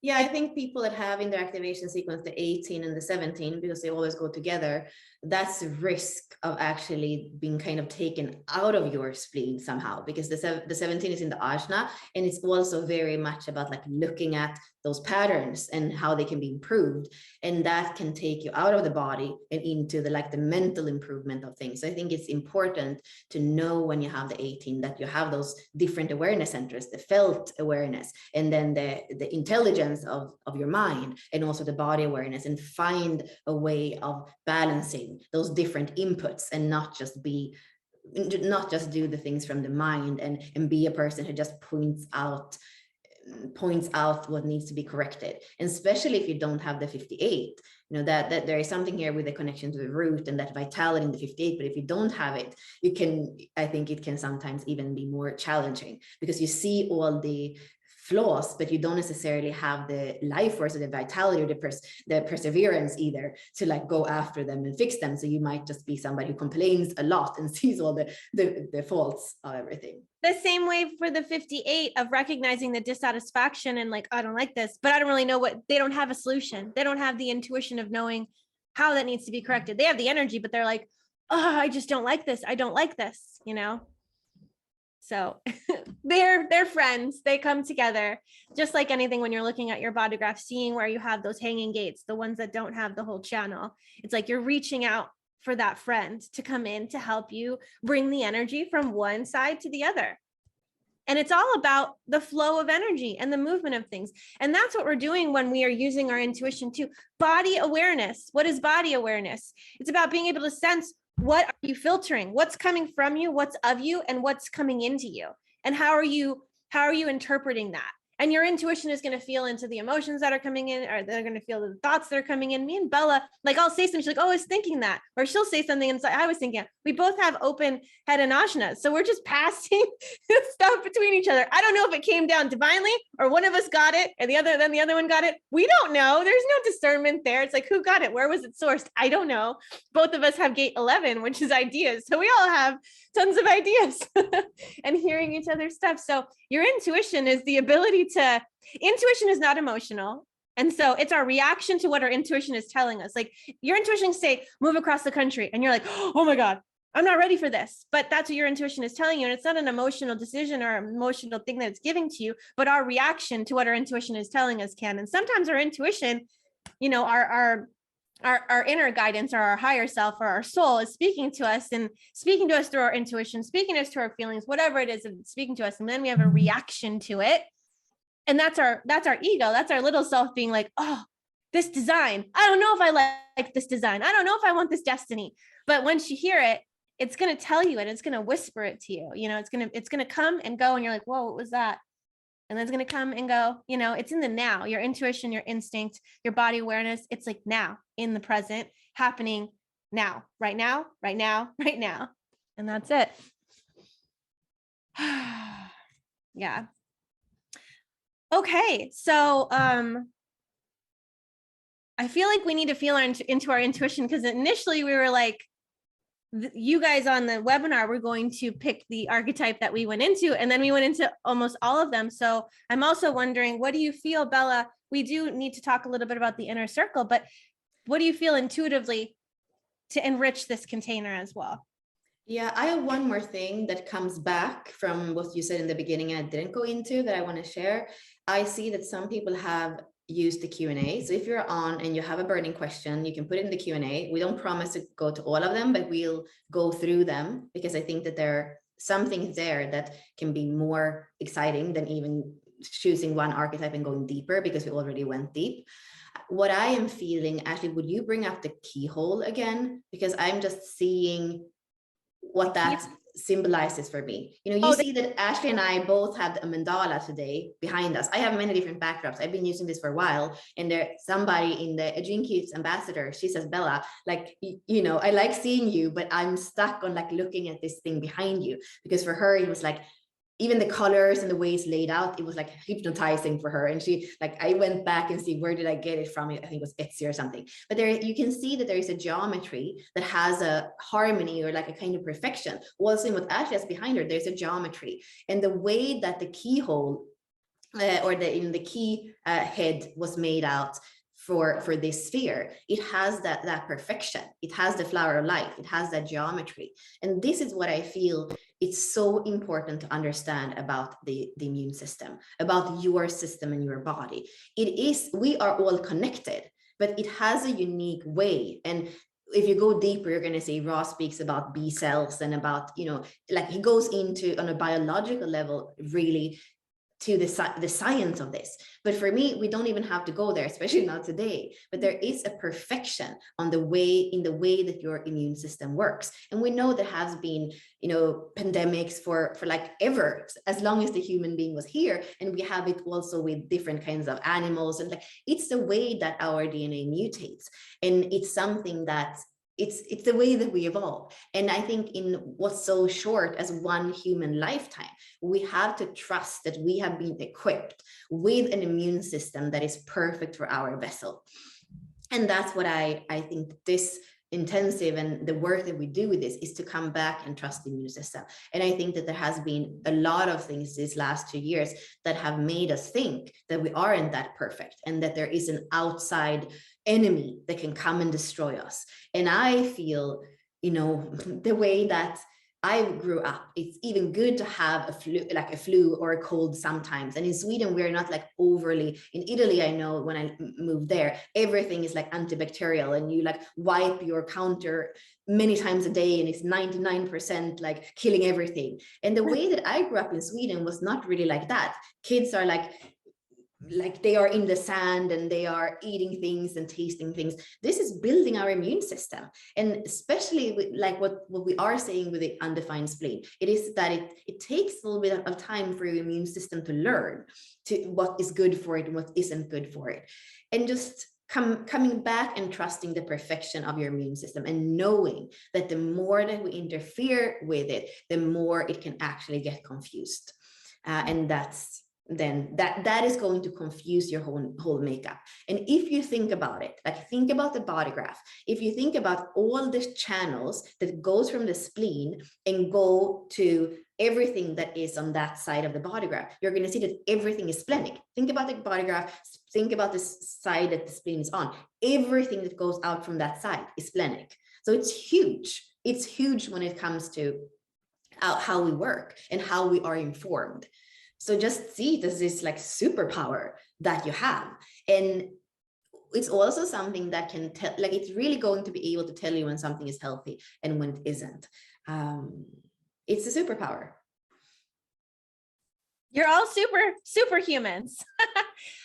Yeah, I think people that have in their activation sequence the 18 and the 17, because they always go together, that's the risk of actually being kind of taken out of your spleen somehow, because the 17 is in the ajna, and it's also very much about looking at those patterns and how they can be improved, and that can take you out of the body and into the mental improvement of things. So I think it's important to know when you have the 18 that you have those different awareness centers, the felt awareness, and then the intelligence of your mind, and also the body awareness, and find a way of balancing those different inputs, and not just do the things from the mind and be a person who just points out what needs to be corrected. And especially if you don't have the 58, that there is something here with the connection to the root and that vitality in the 58. But if you don't have it, I think it can sometimes even be more challenging, because you see all the flaws, but you don't necessarily have the life force or the vitality or the perseverance either to like go after them and fix them. So you might just be somebody who complains a lot and sees all the faults of everything. The same way for the 58 of recognizing the dissatisfaction and like, I don't like this, but I don't really know they don't have a solution. They don't have the intuition of knowing how that needs to be corrected. They have the energy, but they're like, oh, I just don't like this. I don't like this, you know? So they're friends. They come together, just like anything when you're looking at your body graph, seeing where you have those hanging gates, the ones that don't have the whole channel. It's like you're reaching out for that friend to come in to help you bring the energy from one side to the other. And it's all about the flow of energy and the movement of things. And that's what we're doing when we are using our intuition too. Body awareness. What is body awareness? It's about being able to sense, what are you filtering? What's coming from you? What's of you? And what's coming into you? And how are you interpreting that? And your intuition is going to feel into the emotions that are coming in, or they're going to feel the thoughts that are coming in. Me and Bella, like I'll say something, she's like, oh, I was thinking that. Or she'll say something and it's like, I was thinking. We both have open head and ashna. So we're just passing stuff between each other. I don't know if it came down divinely or one of us got it and then the other one got it. We don't know. There's no discernment there. It's like, who got it? Where was it sourced? I don't know. Both of us have gate 11, which is ideas. So we all have tons of ideas and hearing each other's stuff. So your intuition is the ability intuition is not emotional. And so it's our reaction to what our intuition is telling us. Like your intuition say, move across the country. And you're like, oh my God, I'm not ready for this. But that's what your intuition is telling you. And it's not an emotional decision or emotional thing that it's giving to you, but our reaction to what our intuition is telling us can. And sometimes our intuition, you know, our inner guidance or our higher self or our soul is speaking to us through our intuition, speaking to us through our feelings, whatever it is, it's speaking to us. And then we have a reaction to it. And that's our ego. That's our little self being like, oh, this design, I don't know if I like this design. I don't know if I want this destiny. But once you hear it, it's going to tell you and it's going to whisper it to you. You know, it's going to come and go. And you're like, whoa, what was that? And then it's going to come and go. You know, it's in the now, your intuition, your instinct, your body awareness. It's like now, in the present, happening now, right now, right now, right now. And that's it. Yeah. Okay. So, I feel like we need to feel into our intuition, because initially we were like, you guys on the webinar were going to pick the archetype that we went into, and then we went into almost all of them. So I'm also wondering, what do you feel, Bella? We do need to talk a little bit about the inner circle, but what do you feel intuitively to enrich this container as well? Yeah, I have one more thing that comes back from what you said in the beginning and I didn't go into that I want to share. I see that some people have used the Q&A. So if you're on and you have a burning question, you can put it in the Q&A. We don't promise to go to all of them, but we'll go through them, because I think that there are some things there that can be more exciting than even choosing one archetype and going deeper, because we already went deep. What I am feeling, Ashley, would you bring up the keyhole again? Because I'm just seeing what that symbolizes for me. You know, you see that Ashley and I both have a mandala today behind us. I have many different backdrops. I've been using this for a while, and there's somebody in the Gene Keys ambassador, she says, Bella, like, you know, I like seeing you, but I'm stuck on like looking at this thing behind you, because for her it was like, even the colors and the way it's laid out, it was like hypnotizing for her. And she, like, I went back and see, where did I get it from? I think it was Etsy or something. But there, you can see that there is a geometry that has a harmony or like a kind of perfection. Also in what Ashley has behind her, there's a geometry. And the way that the keyhole or the key head was made out for this sphere, it has that perfection. It has the flower of life. It has that geometry. And this is what I feel it's so important to understand about the immune system, about your system and your body. We are all connected, but it has a unique way. And if you go deeper, you're going to say Ross speaks about B cells and about, you know, like he goes into on a biological level, really to the science of this. But for me, we don't even have to go there, especially not today. But there is a perfection on the way that your immune system works. And we know there has been, you know, pandemics for like ever, as long as the human being was here. And we have it also with different kinds of animals. And like, it's the way that our DNA mutates. And it's something that it's the way that we evolve. And I think in what's so short as one human lifetime, we have to trust that we have been equipped with an immune system that is perfect for our vessel. And that's what I think this intensive and the work that we do with this is to come back and trust the immune system. And I think that there has been a lot of things these last 2 years that have made us think that we aren't that perfect and that there is an outside enemy that can come and destroy us. And I feel, the way that I grew up, it's even good to have a flu or a cold sometimes. And in Sweden, we're not like overly. In Italy, I know when I moved there, everything is like antibacterial, and you like wipe your counter many times a day, and it's 99% like killing everything. And the way that I grew up in Sweden was not really like that. Kids are like they are in the sand and they are eating things and tasting things. This is building our immune system. And especially with like what we are saying with the undefined spleen, it is that it takes a little bit of time for your immune system to learn to what is good for it and what isn't good for it. And just coming back and trusting the perfection of your immune system and knowing that the more that we interfere with it, the more it can actually get confused. And then that is going to confuse your whole makeup. And if you think about it, like think about the body graph, if you think about all the channels that goes from the spleen and go to everything that is on that side of the body graph, you're going to see that everything is splenic. Think about the body graph, think about the side that the spleen is on. Everything that goes out from that side is splenic. So it's huge when it comes to how we work and how we are informed. So just see it as this like superpower that you have. And it's also something that can tell, like it's really going to be able to tell you when something is healthy and when it isn't. It's a superpower. You're all superhumans.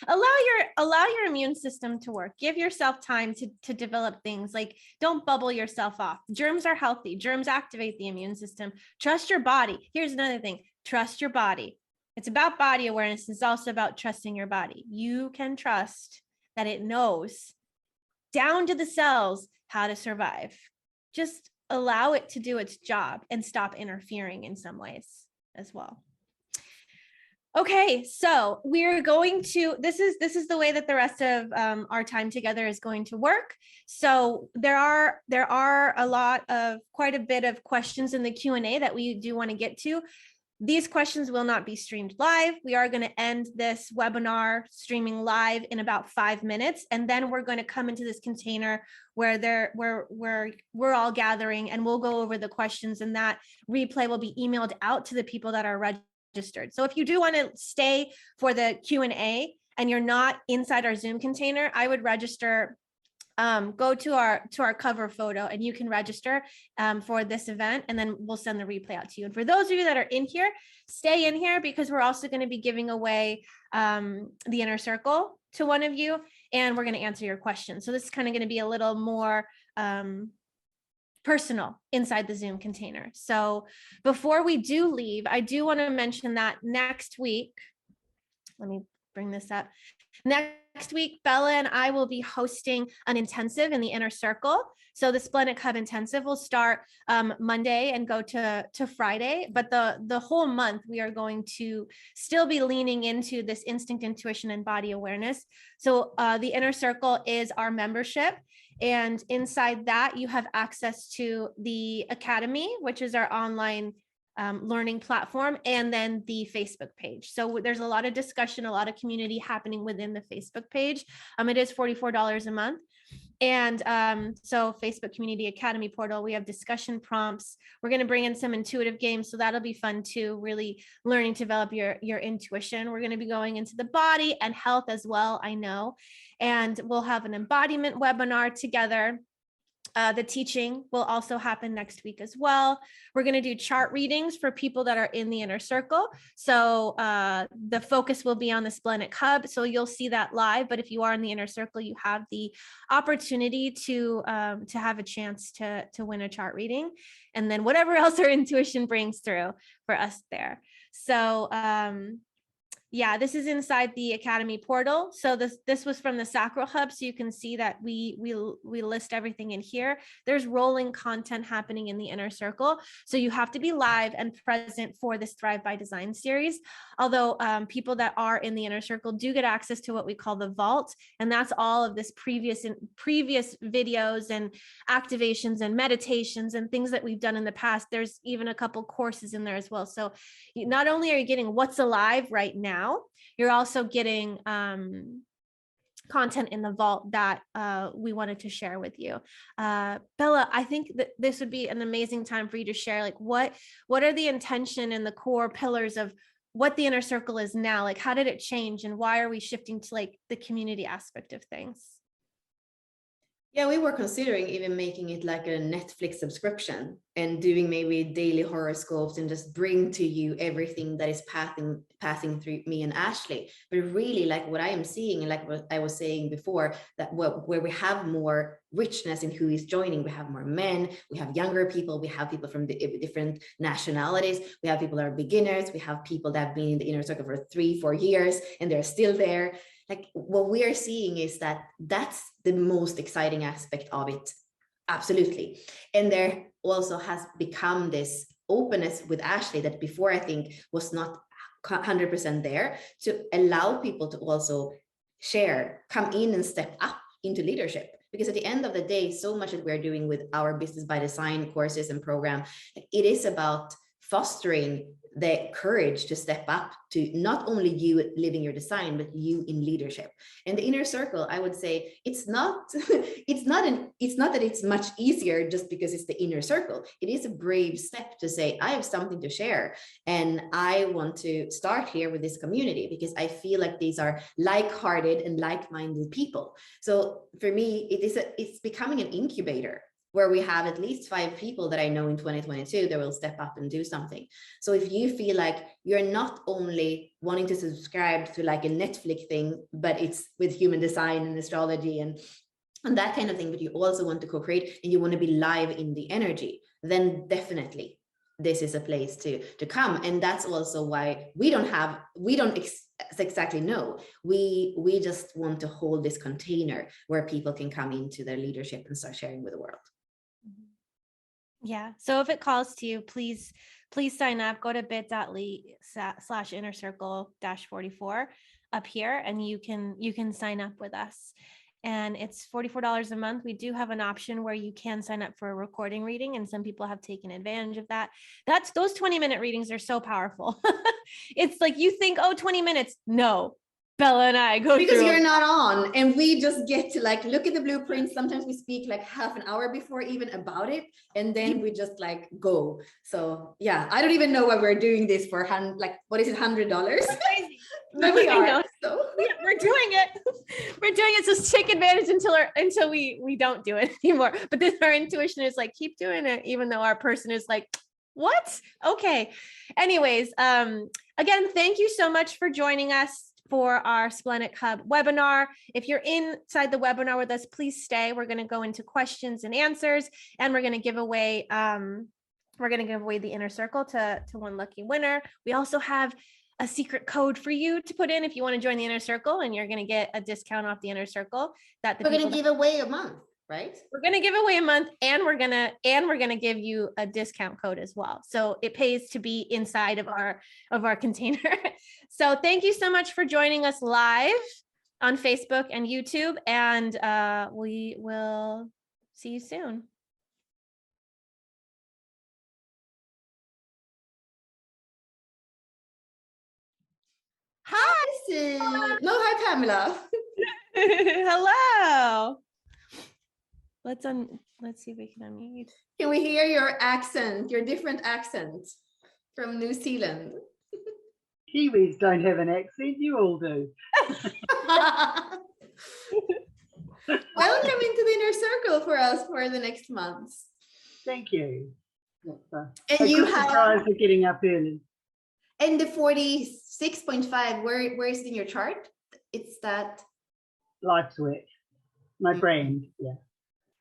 allow your immune system to work. Give yourself time to develop things. Like, don't bubble yourself off. Germs are healthy. Germs activate the immune system. Trust your body. Here's another thing. Trust your body. It's about body awareness. It's also about trusting your body. You can trust that it knows down to the cells how to survive. Just allow it to do its job and stop interfering in some ways as well. Okay, so we're going to, this is the way that the rest of our time together is going to work. So there are quite a bit of questions in the Q&A that we do want to get to. These questions will not be streamed live. We are going to end this webinar streaming live in about 5 minutes, and then we're going to come into this container where we're all gathering, and we'll go over the questions, and that replay will be emailed out to the people that are registered. So if you do want to stay for the Q&A and you're not inside our Zoom container, I would register. Go to our cover photo and you can register for this event, and then we'll send the replay out to you. And for those of you that are in here, stay in here because we're also going to be giving away the inner circle to one of you, and we're going to answer your questions. So this is kind of going to be a little more personal inside the Zoom container. So before we do leave, I do want to mention that next week, let me bring this up. Next week, Bella and I will be hosting an intensive in the inner circle. So the Splenic Hub intensive will start Monday and go to Friday. But the whole month, we are going to still be leaning into this instinct, intuition, and body awareness. So the inner circle is our membership. And inside that, you have access to the Academy, which is our online learning platform, and then the Facebook page. So there's a lot of discussion, a lot of community happening within the Facebook page. It is $44 a month. And so Facebook Community Academy portal, we have discussion prompts. We're going to bring in some intuitive games. So that'll be fun too, really learning to develop your intuition. We're going to be going into the body and health as well, I know. And we'll have an embodiment webinar together. The teaching will also happen next week as well. We're going to do chart readings for people that are in the inner circle. So the focus will be on the Splenic Hub. So you'll see that live. But if you are in the inner circle, you have the opportunity to have a chance to win a chart reading, and then whatever else our intuition brings through for us there. So Yeah, this is inside the Academy portal. So this was from the Sacral Hub. So you can see that we list everything in here. There's rolling content happening in the inner circle. So you have to be live and present for this Thrive by Design series. Although people that are in the inner circle do get access to what we call the vault. And that's all of this previous videos and activations and meditations and things that we've done in the past. There's even a couple courses in there as well. So not only are you getting what's alive right now, you're also getting content in the vault that we wanted to share with you. Bella, I think that this would be an amazing time for you to share, like what are the intention and the core pillars of what the inner circle is now? Like, how did it change and why are we shifting to like the community aspect of things? Yeah, we were considering even making it like a Netflix subscription and doing maybe daily horoscopes and just bring to you everything that is passing through me and Ashley. But really, like what I am seeing, and like what I was saying before, that where we have more richness in who is joining, we have more men, we have younger people, we have people from different nationalities, we have people that are beginners, we have people that have been in the inner circle for 3-4 years and they're still there. Like what we are seeing is that that's the most exciting aspect of it. Absolutely. And there also has become this openness with Ashley that before I think was not 100% there, to allow people to also share, come in and step up into leadership. Because at the end of the day, so much that we're doing with our Business by Design courses and program, it is about fostering the courage to step up to not only you living your design, but you in leadership. And the inner circle, I would say, it's not that it's much easier just because it's the inner circle. It is a brave step to say, I have something to share and I want to start here with this community because I feel like these are like-hearted and like-minded people. So for me, it's becoming an incubator where we have at least 5 people that I know in 2022 that will step up and do something. So if you feel like you're not only wanting to subscribe to like a Netflix thing, but it's with human design and astrology and that kind of thing, but you also want to co-create and you want to be live in the energy, then definitely this is a place to come. And that's also why we don't exactly know. We just want to hold this container where people can come into their leadership and start sharing with the world. Yeah. So if it calls to you, please sign up. Go to bit.ly/inner circle -44 up here, and you can sign up with us. And it's $44 a month. We do have an option where you can sign up for a recording reading, and some people have taken advantage of that. Those 20-minute readings are so powerful. It's like you think, oh, 20 minutes. No. Bella and I go because through you're not on, and we just get to like look at the blueprint. Sometimes we speak like half an hour before even about it, and then we just like go. So yeah, I don't even know why we're doing this for like what is it, $100? But we are. So yeah, we're doing it. We're doing it. So take advantage until we don't do it anymore. But then our intuition is like, keep doing it, even though our person is like, what? Okay. Anyways, again, thank you so much for joining us for our Splenic Hub webinar. If you're inside the webinar with us, please stay. We're going to go into questions and answers, and we're going to give away the inner circle to one lucky winner. We also have a secret code for you to put in if you want to join the inner circle, and you're going to get a discount off the inner circle. We're going to give away a month, right? We're going to give away a month, and we're going to give you a discount code as well. So it pays to be inside of our container. So thank you so much for joining us live on Facebook and YouTube, and we will see you soon. Hi. No, hi, Pamela. Hello. Let's see if we can unmute. Can we hear your accent, your different accent from New Zealand? Kiwis don't have an accent, you all do. Welcome into the inner circle for us for the next months. Thank you. And you have surprise for getting up early. And the 46.5, where is it in your chart? It's that Life's work. My brand, yeah.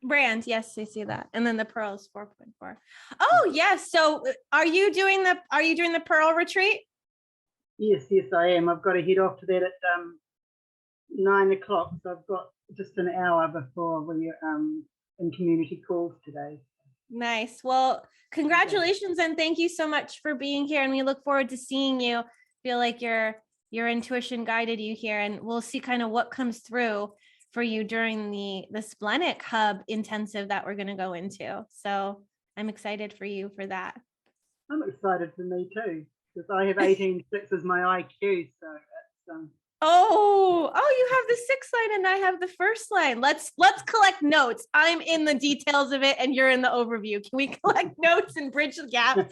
Brand, yes, I see that. And then the pearl is 4.4. Oh, yes. So are you doing the pearl retreat? Yes, I am. I've got to head off to that at 9 o'clock. So I've got just an hour before we're in community calls today. Nice. Well, congratulations and thank you so much for being here. And we look forward to seeing you. Feel like your intuition guided you here, and we'll see kind of what comes through for you during the Splenic Hub intensive that we're going to go into. So I'm excited for you for that. I'm excited for me too, because I have 18.6 as my IQ. So that's Oh, you have the 6th line and I have the 1st line. Let's collect notes. I'm in the details of it and you're in the overview. Can we collect notes and bridge the gap?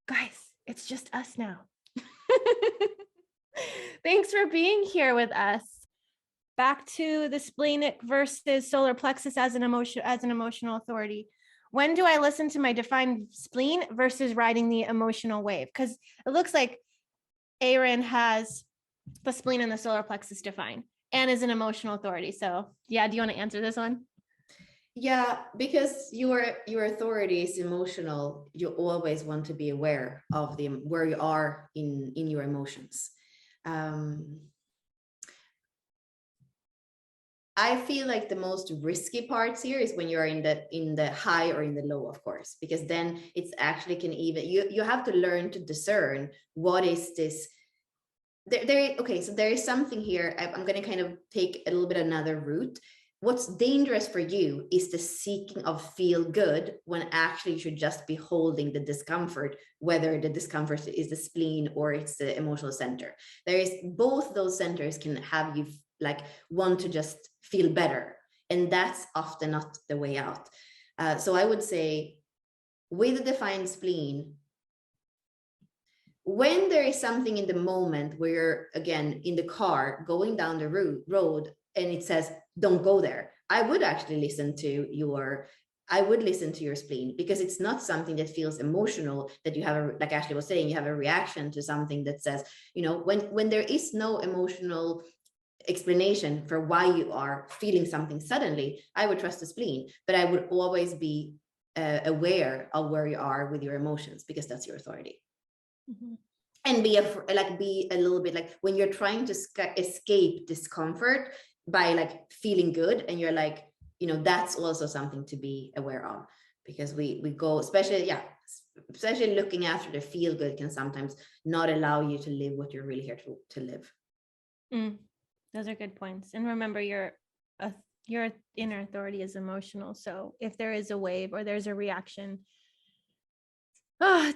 Guys, it's just us now. Thanks for being here with us. Back to the splenic versus solar plexus as an emotional authority. When do I listen to my defined spleen versus riding the emotional wave? Because it looks like Aaron has the spleen and the solar plexus defined and is an emotional authority. So yeah, do you want to answer this one? Yeah, because your authority is emotional. You always want to be aware of where you are in your emotions. I feel like the most risky parts here is when you're in the high or in the low, of course, because then it's actually you have to learn to discern what is this. Okay, so there is something here. I'm going to kind of take a little bit another route. What's dangerous for you is the seeking of feel good when actually you should just be holding the discomfort, whether the discomfort is the spleen or it's the emotional center. Both those centers can have you like want to just feel better. And that's often not the way out. So I would say with a defined spleen, when there is something in the moment where you're, again, in the car going down the road and it says, don't go there, I would actually listen to your spleen, because it's not something that feels emotional, that you have, like Ashley was saying, you have a reaction to something that says, when there is no emotional explanation for why you are feeling something suddenly, I would trust the spleen, but I would always be aware of where you are with your emotions, because that's your authority. Mm-hmm. And be a little bit like when you're trying to escape discomfort by like feeling good, and you're like, that's also something to be aware of, because we go, especially looking after the feel good can sometimes not allow you to live what you're really here to live. Those are good points. And remember, your inner authority is emotional. So if there is a wave or there's a reaction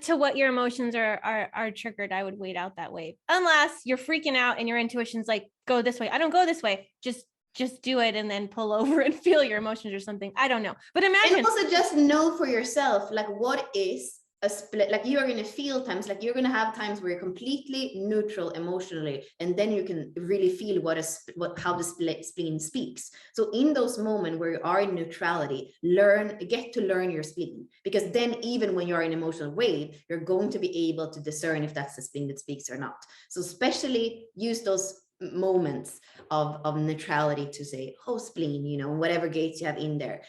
to what your emotions are triggered, I would wait out that wave, unless you're freaking out and your intuition's like, go this way. I don't go this way. Just do it and then pull over and feel your emotions or something. I don't know. But imagine. And also just know for yourself, like, what is a split? Like, you are going to feel times, like you're going to have times where you're completely neutral emotionally, and then you can really feel how the spleen speaks. So in those moments where you are in neutrality, get to learn your spleen, because then even when you're in emotional wave, you're going to be able to discern if that's the spleen that speaks or not. So especially use those moments of neutrality to say, oh, spleen, whatever gates you have in there,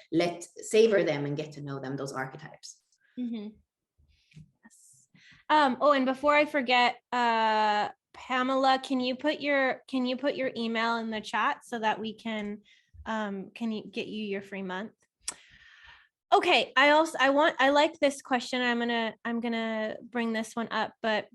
savor them and get to know them, those archetypes. Mm-hmm. And before I forget, Pamela, can you put your email in the chat so that we can get you your free month? Okay, I like this question. I'm gonna bring this one up, but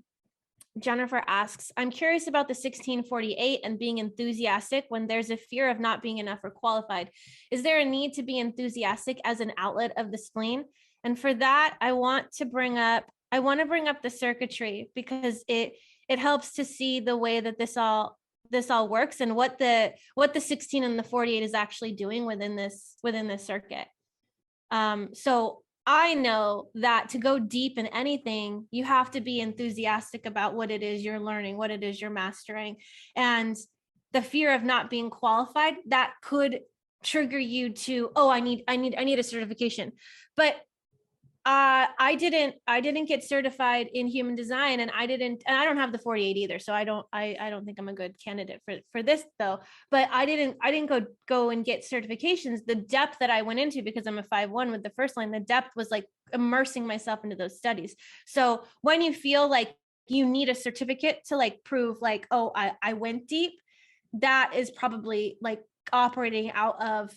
Jennifer asks, I'm curious about the 1648 and being enthusiastic when there's a fear of not being enough or qualified. Is there a need to be enthusiastic as an outlet of the spleen? And for that, I want to bring up the circuitry, because it helps to see the way that this all works and what the 16 and the 48 is actually doing within this circuit. So I know that to go deep in anything, you have to be enthusiastic about what it is you're learning, what it is you're mastering. And the fear of not being qualified, that could trigger you to, oh, I need a certification. But I didn't get certified in human design, and I don't have the 48 either. So I don't think I'm a good candidate for this though. But I didn't go and get certifications. The depth that I went into, because I'm a 5-1 with the first line, the depth was like immersing myself into those studies. So when you feel like you need a certificate to like prove like, oh, I went deep, that is probably like operating out of,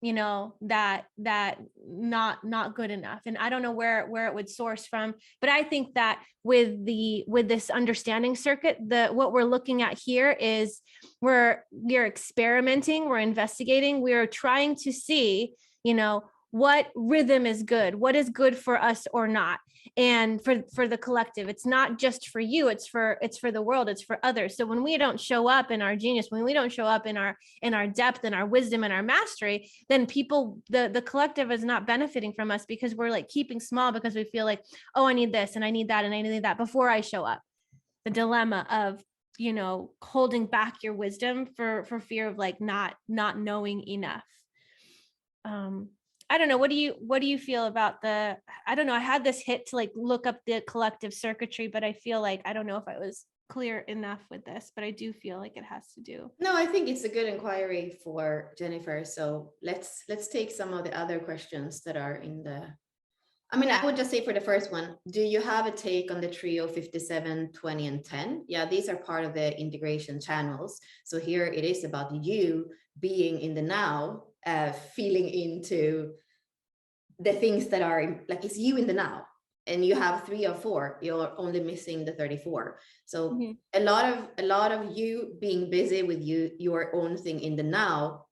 you know, that not good enough. And I don't know where it would source from, but I think that with this understanding circuit, what we're looking at here is we're experimenting, we're investigating, we're trying to see, you know, what rhythm is good, what is good for us or not. And for the collective, it's not just for you, it's for the world, it's for others. So when we don't show up in our genius, when we don't show up in our depth and our wisdom and our mastery, then people, the collective is not benefiting from us, because we're like keeping small, because we feel like, oh, I need this and I need that and I need that before I show up. The dilemma of, you know, holding back your wisdom for fear of like not knowing enough. I don't know. What do you feel about I don't know. I had this hit to like look up the collective circuitry, but I feel like, I don't know if I was clear enough with this, but I do feel like it has to do. No, I think it's a good inquiry for Jennifer. So let's take some of the other questions that are in the, I mean, I would just say for the first one, do you have a take on the trio 57, 20, and 10? Yeah, these are part of the integration channels. So here it is about you being in the now, feeling into the things that are like, it's you in the now, and you have 3 or 4, you're only missing the 34. So a lot of you being busy with your own thing in the now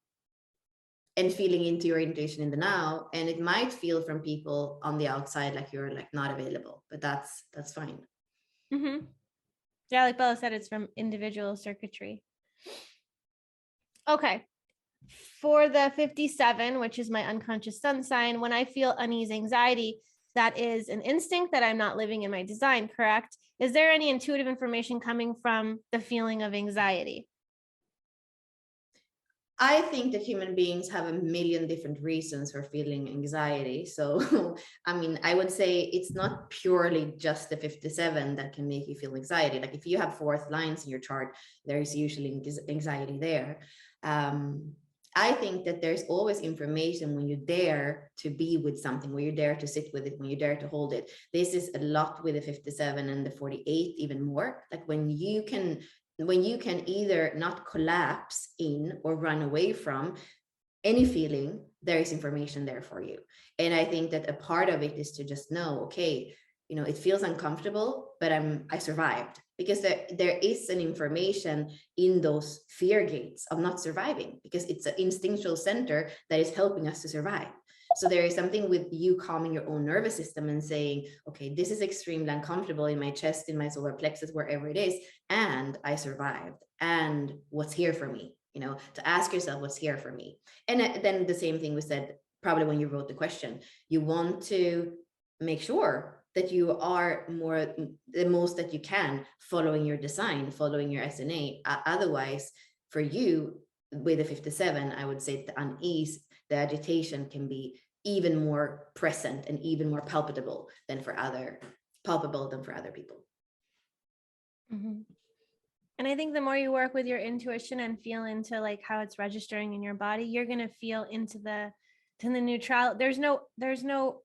and feeling into your intuition in the now. And it might feel from people on the outside like you're like not available, but that's fine. Yeah, like Bella said, it's from individual circuitry. Okay. For the 57, which is my unconscious sun sign, when I feel unease, anxiety, that is an instinct that I'm not living in my design, correct? Is there any intuitive information coming from the feeling of anxiety? I think that human beings have a million different reasons for feeling anxiety. So, I mean, I would say it's not purely just the 57 that can make you feel anxiety. Like if you have 4th lines in your chart, there is usually anxiety there. I think that there's always information when you dare to be with something, when you dare to sit with it, when you dare to hold it. This is a lot with the 57 and the 48, even more. Like when you can either not collapse in or run away from any feeling, there is information there for you. And I think that a part of it is to just know, okay, you know, it feels uncomfortable, but I survived, because there is an information in those fear gates of not surviving, because it's an instinctual center that is helping us to survive. So there is something with you calming your own nervous system and saying, okay, this is extremely uncomfortable in my chest, in my solar plexus, wherever it is, and I survived. And what's here for me? You know, to ask yourself what's here for me. And then the same thing was said probably when you wrote the question. You want to make sure that you are the most that you can following your design, following your SNA. Otherwise, for you with the 57, I would say the unease, the agitation can be even more present and even more palpable than for other people. And I think the more you work with your intuition and feel into like how it's registering in your body, you're going to feel into the neutral. There's no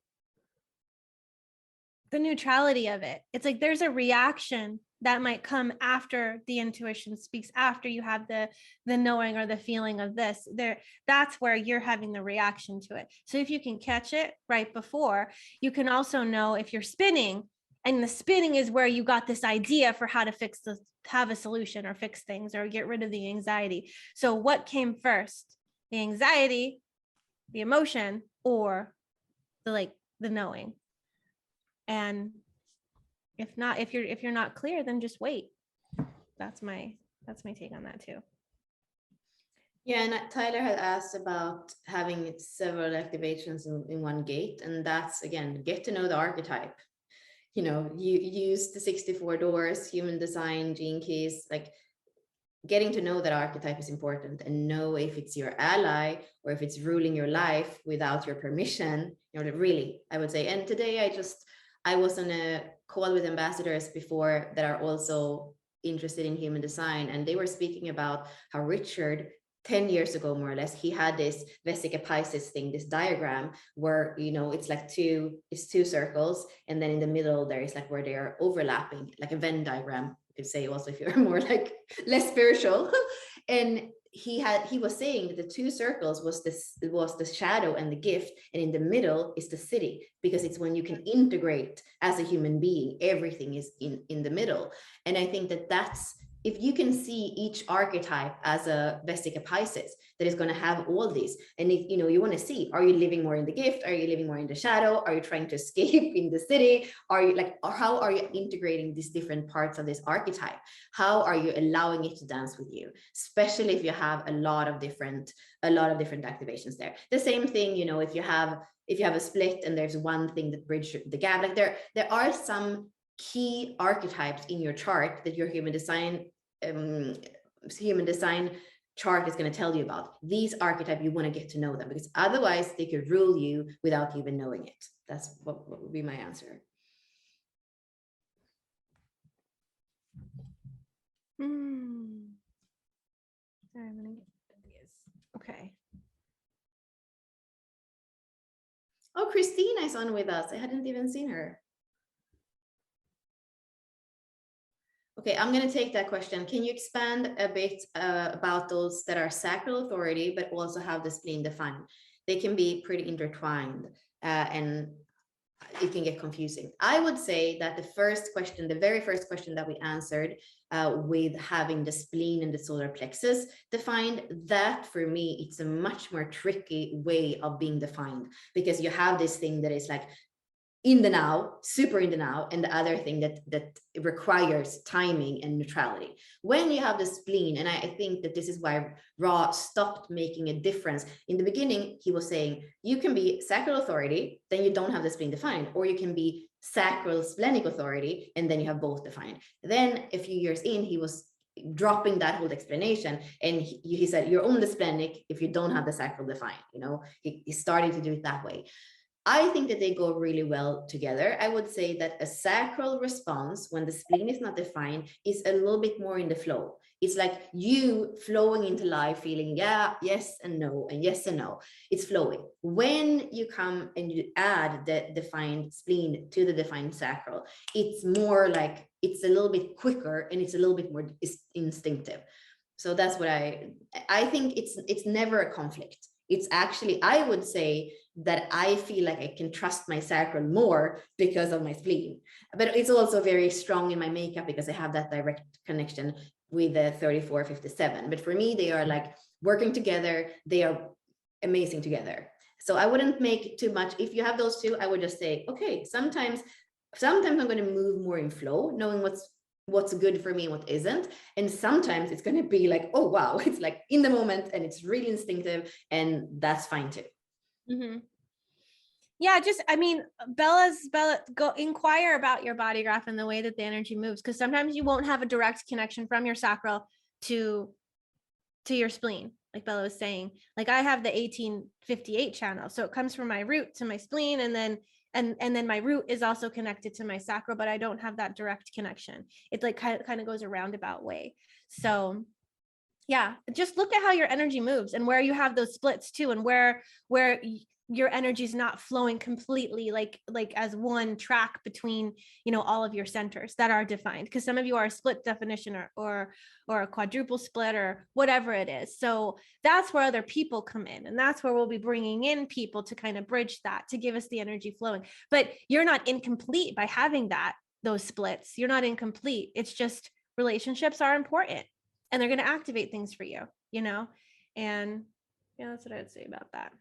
the neutrality of it. It's like there's a reaction that might come after the intuition speaks, after you have the knowing or the feeling of this. That's where you're having the reaction to it. So if you can catch it right before, you can also know if you're spinning, and the spinning is where you got this idea for how to have a solution or fix things or get rid of the anxiety. So what came first? The anxiety, the emotion, or the knowing? And if you're not clear, then just wait. That's my take on that too. Yeah, and Tyler had asked about having several activations in one gate, and that's again, get to know the archetype. You know, you use the 64 doors, human design, gene keys, like getting to know that archetype is important, and know if it's your ally or if it's ruling your life without your permission, you know, really, I would say. And today I was on a call with ambassadors before that are also interested in human design, and they were speaking about how Richard 10 years ago, more or less, he had this Vesica Pisces thing, this diagram where, you know, it's like two circles, and then in the middle there is like where they are overlapping, like a Venn diagram, you could say, also if you're more like less spiritual. And he was saying that the two circles was the shadow and the gift, and in the middle is the city, because it's when you can integrate as a human being, everything is in the middle. And I think that that's, if you can see each archetype as a Vesica Pisces that is going to have all these, and if, you know, you want to see, are you living more in the gift? Are you living more in the shadow? Are you trying to escape in the city? Are you like, or how are you integrating these different parts of this archetype? How are you allowing it to dance with you? Especially if you have a lot of different activations there. The same thing, you know, if you have a split and there's one thing that bridges the gap, like there are some key archetypes in your chart that your human design chart is going to tell you about. These archetypes, you want to get to know them, because otherwise they could rule you without even knowing it. That's what would be my answer. Sorry, I'm gonna get these. Okay. Oh, Christine is on with us. I hadn't even seen her. Okay, I'm going to take that question. Can you expand a bit about those that are sacral authority, but also have the spleen defined? They can be pretty intertwined, and it can get confusing. I would say that the very first question that we answered with having the spleen and the solar plexus defined, that for me, it's a much more tricky way of being defined, because you have this thing that is like in the now, super in the now, and the other thing that requires timing and neutrality. When you have the spleen, and I think that this is why Ra stopped making a difference. In the beginning, he was saying, you can be sacral authority, then you don't have the spleen defined, or you can be sacral splenic authority, and then you have both defined. Then a few years in, he was dropping that whole explanation, and he said, you're only splenic if you don't have the sacral defined. You know, he started to do it that way. I think that they go really well together. I would say that a sacral response, when the spleen is not defined, is a little bit more in the flow. It's like you flowing into life, feeling, yeah, yes and no, and yes and no. It's flowing. When you come and you add the defined spleen to the defined sacral, it's more like, it's a little bit quicker, and it's a little bit more instinctive. So that's what I think. It's never a conflict. It's actually, I would say that I feel like I can trust my sacral more because of my spleen, but it's also very strong in my makeup because I have that direct connection with the 3457. But for me, they are like working together. They are amazing together. So I wouldn't make too much. If you have those two, I would just say, okay, sometimes I'm going to move more in flow, knowing what's good for me and what isn't. And sometimes it's going to be like, oh, wow, it's like in the moment and it's really instinctive, and that's fine too. Mm-hmm. Yeah, just, I mean, Bella, go inquire about your body graph and the way that the energy moves, because sometimes you won't have a direct connection from your sacral to your spleen, like Bella was saying. Like I have the 1858 channel, so it comes from my root to my spleen, and then my root is also connected to my sacral, but I don't have that direct connection. It's like kind of goes a roundabout way. So yeah, just look at how your energy moves and where you have those splits too, and where your energy is not flowing completely like as one track between, you know, all of your centers that are defined, because some of you are a split definition or a quadruple split or whatever it is. So that's where other people come in, and that's where we'll be bringing in people to kind of bridge that, to give us the energy flowing. But you're not incomplete by having those splits. You're not incomplete. It's just relationships are important, and they're going to activate things for you, you know? And yeah, that's what I would say about that.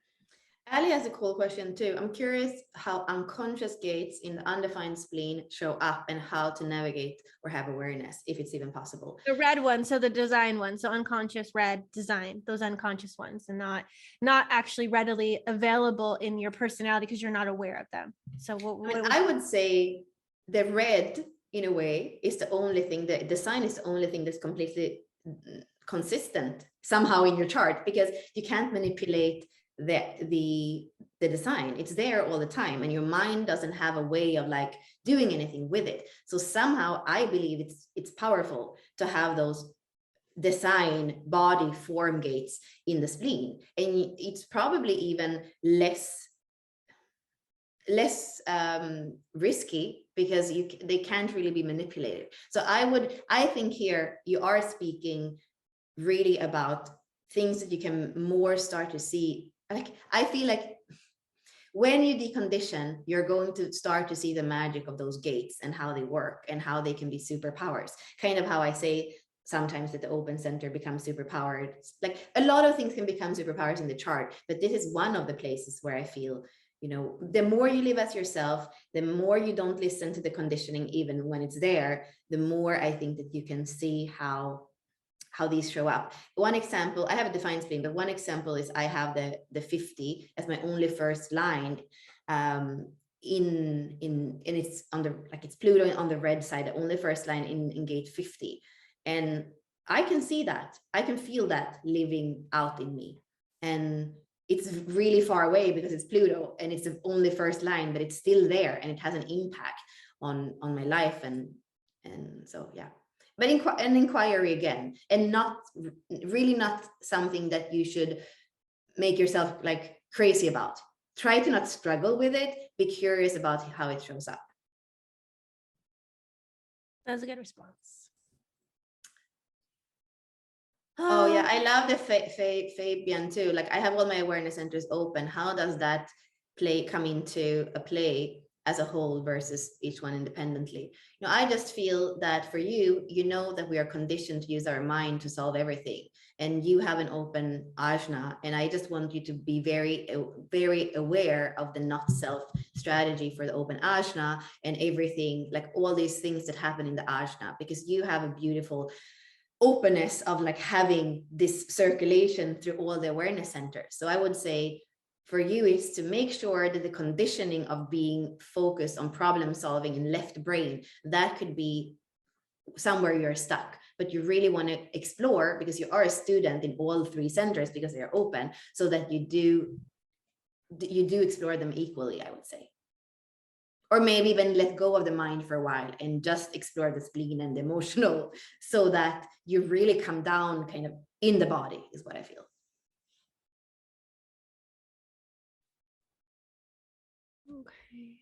Ali has a cool question too. I'm curious how unconscious gates in the undefined spleen show up, and how to navigate or have awareness, if it's even possible. The red one, so the design one, so unconscious, red, design, those unconscious ones, and not actually readily available in your personality because you're not aware of them. So I would say the red, in a way, is the only thing, the design is the only thing that's completely consistent somehow in your chart, because you can't manipulate the design. It's there all the time, and your mind doesn't have a way of like doing anything with it. So somehow I believe it's powerful to have those design body form gates in the spleen, and it's probably even less risky because they can't really be manipulated. So I think here you are speaking really about things that you can more start to see. Like, I feel like when you decondition, you're going to start to see the magic of those gates and how they work and how they can be superpowers. Kind of how I say sometimes that the open center becomes superpowered. Like, a lot of things can become superpowers in the chart, but this is one of the places where I feel, you know, the more you live as yourself, the more you don't listen to the conditioning, even when it's there, the more I think that you can see how these show up. One example, I have a defined spleen, but one example is I have the 50 as my only first line, and it's on the, like, it's Pluto on the red side, the only first line in gate 50. And I can see that, I can feel that living out in me. And it's really far away because it's Pluto and it's the only first line, but it's still there and it has an impact on my life. And so, yeah. But an inquiry again, and not something that you should make yourself like crazy about. Try to not struggle with it. Be curious about how it shows up. That's a good response. Oh yeah, I love the Fabian too. Like, I have all my awareness centers open. How does that come into a play as a whole versus each one independently? You know, I just feel that for you, you know that we are conditioned to use our mind to solve everything, and you have an open ajna, and I just want you to be very, very aware of the not self strategy for the open ajna and everything, like all these things that happen in the ajna, because you have a beautiful openness of like having this circulation through all the awareness centers. So I would say for you is to make sure that the conditioning of being focused on problem solving in left brain, that could be somewhere you're stuck, but you really want to explore, because you are a student in all three centers because they are open, so that you do explore them equally, I would say. Or maybe even let go of the mind for a while and just explore the spleen and the emotional, so that you really come down kind of in the body, is what I feel. Okay.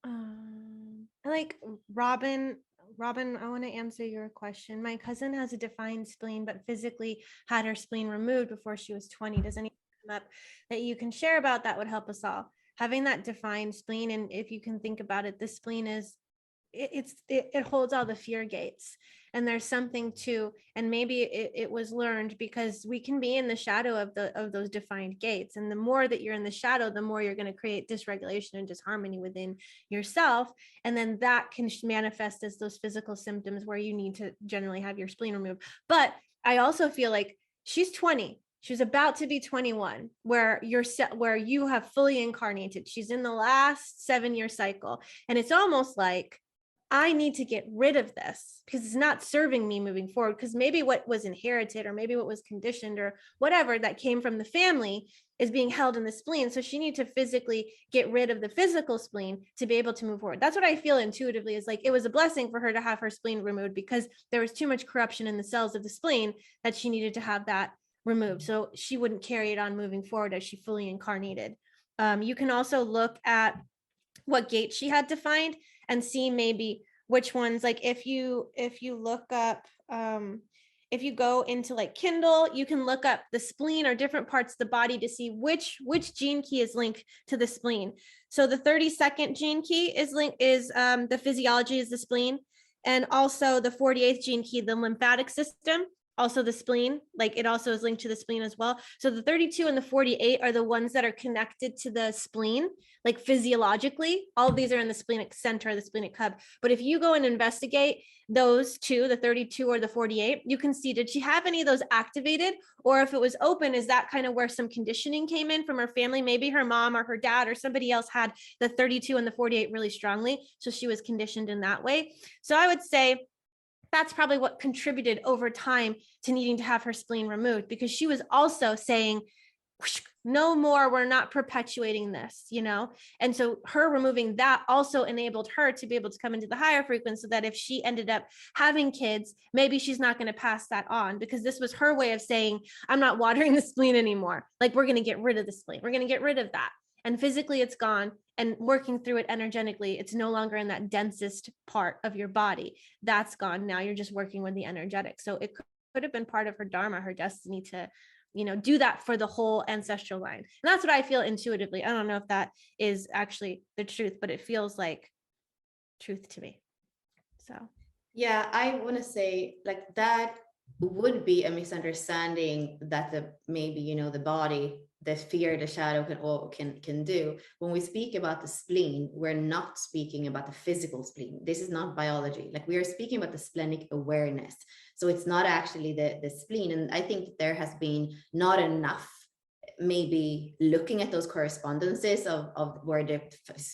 I like Robin, I want to answer your question. My cousin has a defined spleen, but physically had her spleen removed before she was 20. Does anything come up that you can share about that would help us all? Having that defined spleen, and if you can think about it, the spleen is, it holds all the fear gates, and there's something to, and maybe it was learned, because we can be in the shadow of those defined gates, and the more that you're in the shadow, the more you're going to create dysregulation and disharmony within yourself, and then that can manifest as those physical symptoms where you need to generally have your spleen removed. But I also feel like she's 20. She's about to be 21, where you have fully incarnated. She's in the last 7-year cycle, and it's almost like, I need to get rid of this because it's not serving me moving forward. Because maybe what was inherited, or maybe what was conditioned, or whatever that came from the family, is being held in the spleen. So she needs to physically get rid of the physical spleen to be able to move forward. That's what I feel intuitively, is like it was a blessing for her to have her spleen removed, because there was too much corruption in the cells of the spleen that she needed to have that removed, so she wouldn't carry it on moving forward as she fully incarnated. You can also look at what gate she had defined and see maybe which ones, like if you look up, if you go into like Kindle, you can look up the spleen or different parts of the body to see which gene key is linked to the spleen. So the 32nd gene key is the physiology is the spleen, and also the 48th gene key, the lymphatic system, also the spleen, like it also is linked to the spleen as well. So the 32 and the 48 are the ones that are connected to the spleen, like physiologically. All of these are in the splenic center, the splenic hub. But if you go and investigate those two, the 32 or the 48, you can see, did she have any of those activated? Or if it was open, is that kind of where some conditioning came in from her family? Maybe her mom or her dad or somebody else had the 32 and the 48 really strongly, so she was conditioned in that way. So I would say, that's probably what contributed over time to needing to have her spleen removed, because she was also saying, no more, we're not perpetuating this, you know? And so her removing that also enabled her to be able to come into the higher frequency, so that if she ended up having kids, maybe she's not going to pass that on, because this was her way of saying, I'm not watering the spleen anymore. Like, we're going to get rid of the spleen. We're going to get rid of that. And physically it's gone, and working through it energetically, it's no longer in that densest part of your body. That's gone. Now you're just working with the energetic. So it could have been part of her dharma, her destiny, to, you know, do that for the whole ancestral line. And that's what I feel intuitively. I don't know if that is actually the truth, but it feels like truth to me. So yeah, I want to say, like, that would be a misunderstanding that maybe, you know, the body, the fear, the shadow can do. When we speak about the spleen, we're not speaking about the physical spleen. This is not biology. Like, we are speaking about the splenic awareness. So it's not actually the spleen. And I think there has been not enough maybe looking at those correspondences of where the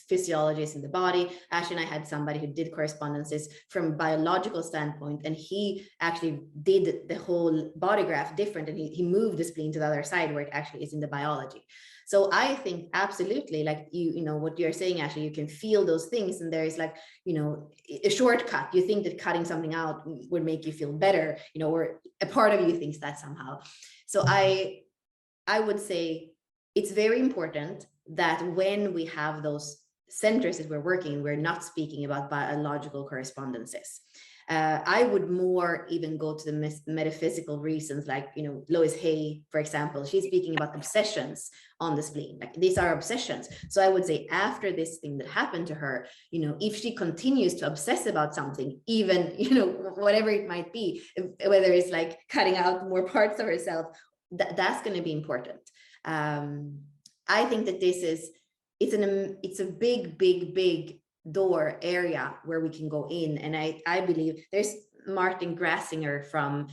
physiology is in the body. Ashley and I had somebody who did correspondences from a biological standpoint, and he actually did the whole body graph different, and he moved the spleen to the other side where it actually is in the biology. So I think absolutely, like you know, what you're saying, Ashley, you can feel those things, and there is, like, you know, a shortcut. You think that cutting something out would make you feel better, you know, or a part of you thinks that somehow. So I would say it's very important that when we have those centers that we're working, we're not speaking about biological correspondences. I would more even go to the metaphysical reasons, like, you know, Lois Hay, for example, she's speaking about obsessions on the spleen. Like, these are obsessions. So I would say, after this thing that happened to her, you know, if she continues to obsess about something, even, you know, whatever it might be, whether it's like cutting out more parts of herself, that's going to be important. I think that it's a big door area where we can go in. And I believe there's Martin Grassinger from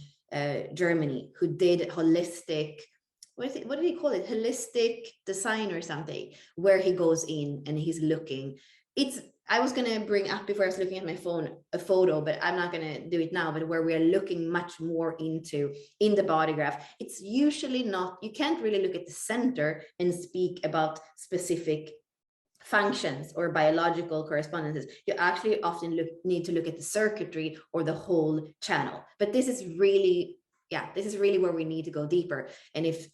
Germany, who did holistic, what did he call it? Holistic design or something, where he goes in and he's looking. I was going to bring up, before I was looking at my phone, a photo, but I'm not going to do it now, but where we are looking much more into in the body graph. It's usually not, you can't really look at the center and speak about specific functions or biological correspondences. You actually often need to look at the circuitry or the whole channel. But this is really where we need to go deeper. And if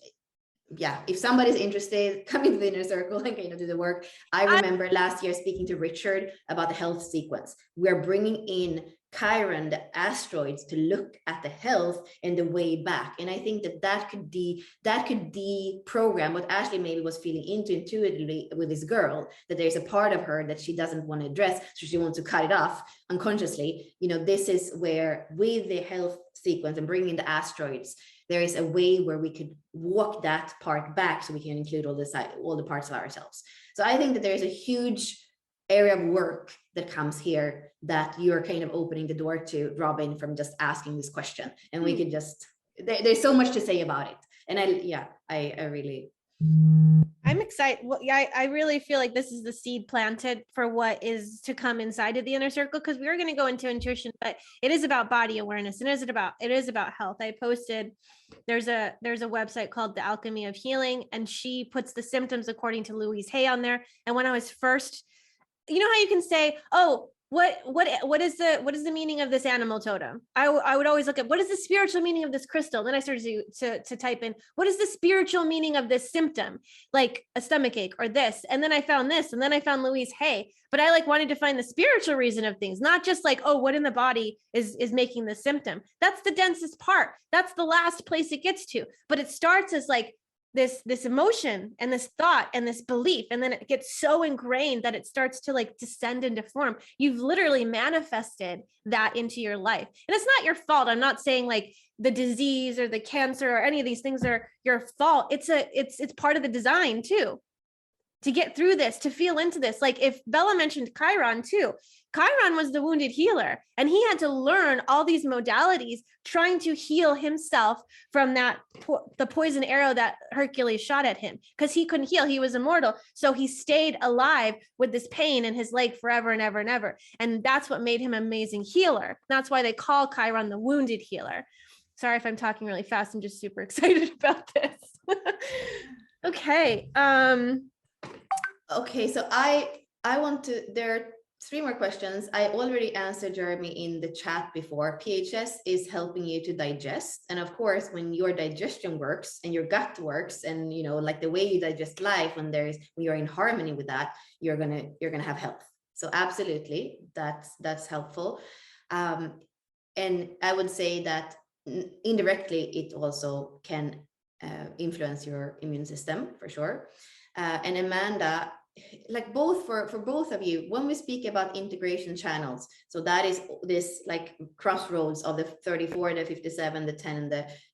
somebody's interested, come into the inner circle and kind of do the work. I remember last year speaking to Richard about the health sequence. We're bringing in Chiron, the asteroids, to look at the health and the way back. And I think that could deprogram what Ashley maybe was feeling intuitively with this girl, that there's a part of her that she doesn't want to address, so she wants to cut it off unconsciously. You know, this is where, with the health sequence and bringing in the asteroids, there is a way where we could walk that part back, so we can include all the parts of ourselves. So I think that there's a huge area of work that comes here that you're kind of opening the door to, Robin, from just asking this question. And we could just, there's so much to say about it. And I really, I'm excited. Well, yeah, I really feel like this is the seed planted for what is to come inside of the inner circle, because we are going to go into intuition, but it is about body awareness, and it is about health. I posted, there's a website called The Alchemy of Healing, and she puts the symptoms according to Louise Hay on there. And when I was first, you know how you can say, oh, what is the meaning of this animal totem? I would always look at, what is the spiritual meaning of this crystal? Then I started to type in, what is the spiritual meaning of this symptom, like a stomach ache or this, and then I found this, and then I found Louise Hay. But I wanted to find the spiritual reason of things, not just like, oh, what in the body is making this symptom. That's the densest part. That's the last place it gets to. But it starts as like this emotion and this thought and this belief, and then it gets so ingrained that it starts to descend into form. You've literally manifested that into your life, and it's not your fault. I'm not saying the disease or the cancer or any of these things are your fault. It's part of the design too. to get through this, to feel into this. Like if Bella mentioned Chiron too, Chiron was the wounded healer, and he had to learn all these modalities trying to heal himself from the poison arrow that Hercules shot at him, because he couldn't heal. He was immortal. So he stayed alive with this pain in his leg forever and ever and ever. And that's what made him an amazing healer. That's why they call Chiron the wounded healer. Sorry if I'm talking really fast. I'm just super excited about this. Okay. Okay, so I want to, there are 3 more questions. I already answered Jeremy in the chat before. PHS is helping you to digest. And of course, when your digestion works and your gut works, and you know, like the way you digest life, when you're in harmony with that, you're gonna have health. So absolutely, that's helpful. And I would say that indirectly, it also can influence your immune system for sure. And Amanda, like both for both of you, when we speak about integration channels, so that is this like crossroads of the 34, the 57, the 10,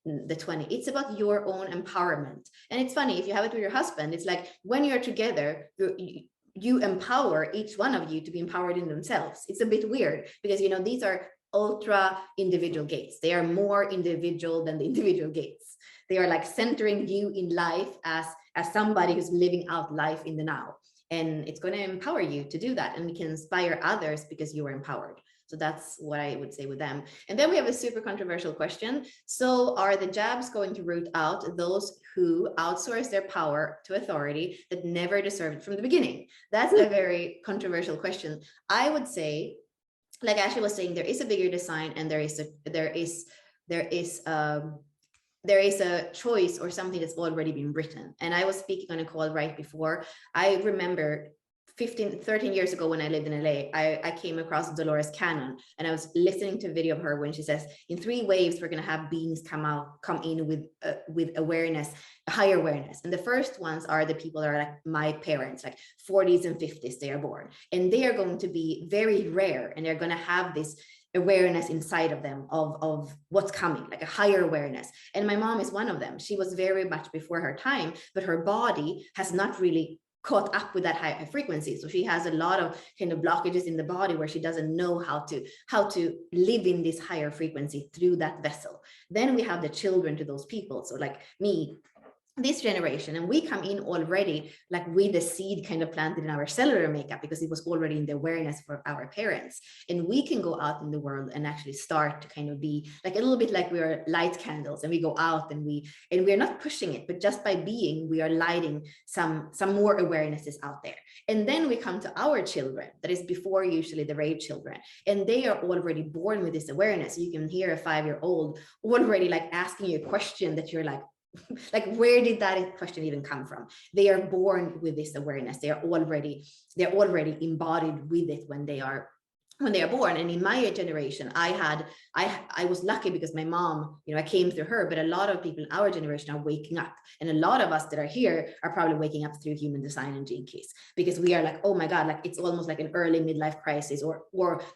and the 20. It's about your own empowerment. And it's funny, if you have it with your husband, it's like when you're together, you empower each one of you to be empowered in themselves. It's a bit weird because, you know, these are ultra individual gates. They are more individual than the individual gates. They are like centering you in life as somebody who's living out life in the now. And it's going to empower you to do that. And we can inspire others because you are empowered. So that's what I would say with them. And then we have a super controversial question. So are the jabs going to root out those who outsource their power to authority that never deserved it from the beginning? That's a very controversial question. I would say, like Ashley was saying, there is a bigger design, and there is a choice or something that's already been written. And I was speaking on a call right before. I remember 13 years ago when I lived in LA, I came across Dolores Cannon, and I was listening to a video of her when she says, in 3 waves, we're going to have beings come in with awareness, higher awareness. And the first ones are the people that are like my parents, like 40s and 50s, they are born. And they are going to be very rare, and they're going to have this awareness inside of them of what's coming, like a higher awareness. And my mom is one of them. She was very much before her time, but her body has not really caught up with that high frequency. So she has a lot of kind of blockages in the body where she doesn't know how to live in this higher frequency through that vessel. Then we have the children to those people. So like me, this generation, and we come in already like with the seed kind of planted in our cellular makeup because it was already in the awareness for our parents. And we can go out in the world and actually start to kind of be like a little bit like we are light candles, and we go out and we're not pushing it, but just by being, we are lighting some more awarenesses out there. And then we come to our children, that is before usually the rave children, and they are already born with this awareness. You can hear a 5-year-old already like asking you a question that you're like, where did that question even come from? They are born with this awareness. They're already embodied with it when they are born. And in my generation, I was lucky because my mom, you know, I came through her, but a lot of people in our generation are waking up. And a lot of us that are here are probably waking up through human design and gene keys, because we are like, oh my God, like it's almost like an early midlife crisis or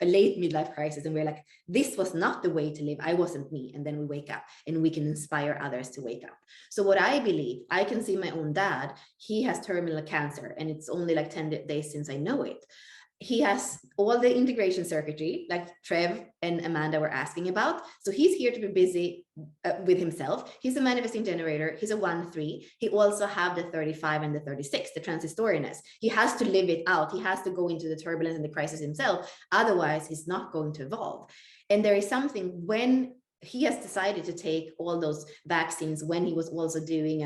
a late midlife crisis. And we're like, this was not the way to live. I wasn't me. And then we wake up and we can inspire others to wake up. So what I believe, I can see my own dad, he has terminal cancer, and it's only like 10 days since I know it. He has all the integration circuitry, like Trev and Amanda were asking about. So he's here to be busy with himself. He's a manifesting generator. He's a 1-3. He also have the 35 and the 36, the transistoriness. He has to live it out. He has to go into the turbulence and the crisis himself. Otherwise, he's not going to evolve. And there is something when he has decided to take all those vaccines, when he was also doing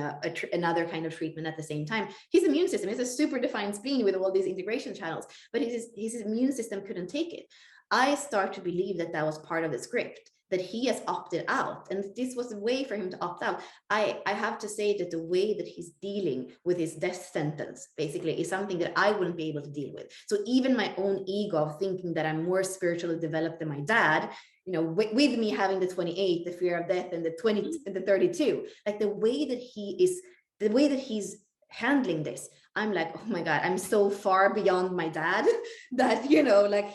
another kind of treatment at the same time. His immune system is a super defined spleen with all these integration channels, but his immune system couldn't take it. I start to believe that was part of the script, that he has opted out, and this was a way for him to opt out. I have to say that the way that he's dealing with his death sentence basically is something that I wouldn't be able to deal with. So even my own ego of thinking that I'm more spiritually developed than my dad, you know, with me having the 28, the fear of death, and the 20 and the 32, like the way that he's handling this, I'm like, oh my God, I'm so far beyond my dad that, you know, like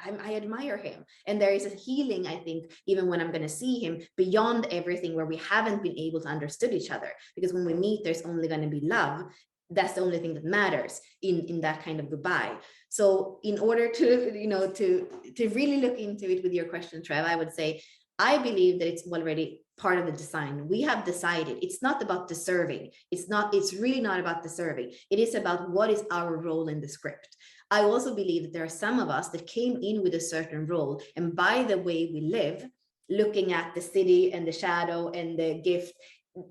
I admire him. And there is a healing, I think, even when I'm going to see him, beyond everything where we haven't been able to understand each other. Because when we meet, there's only going to be love. that's the only thing that matters in that kind of goodbye. So in order to, you know, to really look into it with your question, Trev, I would say, I believe that it's already part of the design. We have decided it's not about deserving. It's really not about deserving. It is about what is our role in the script. I also believe that there are some of us that came in with a certain role, and by the way we live, looking at the city and the shadow and the gift,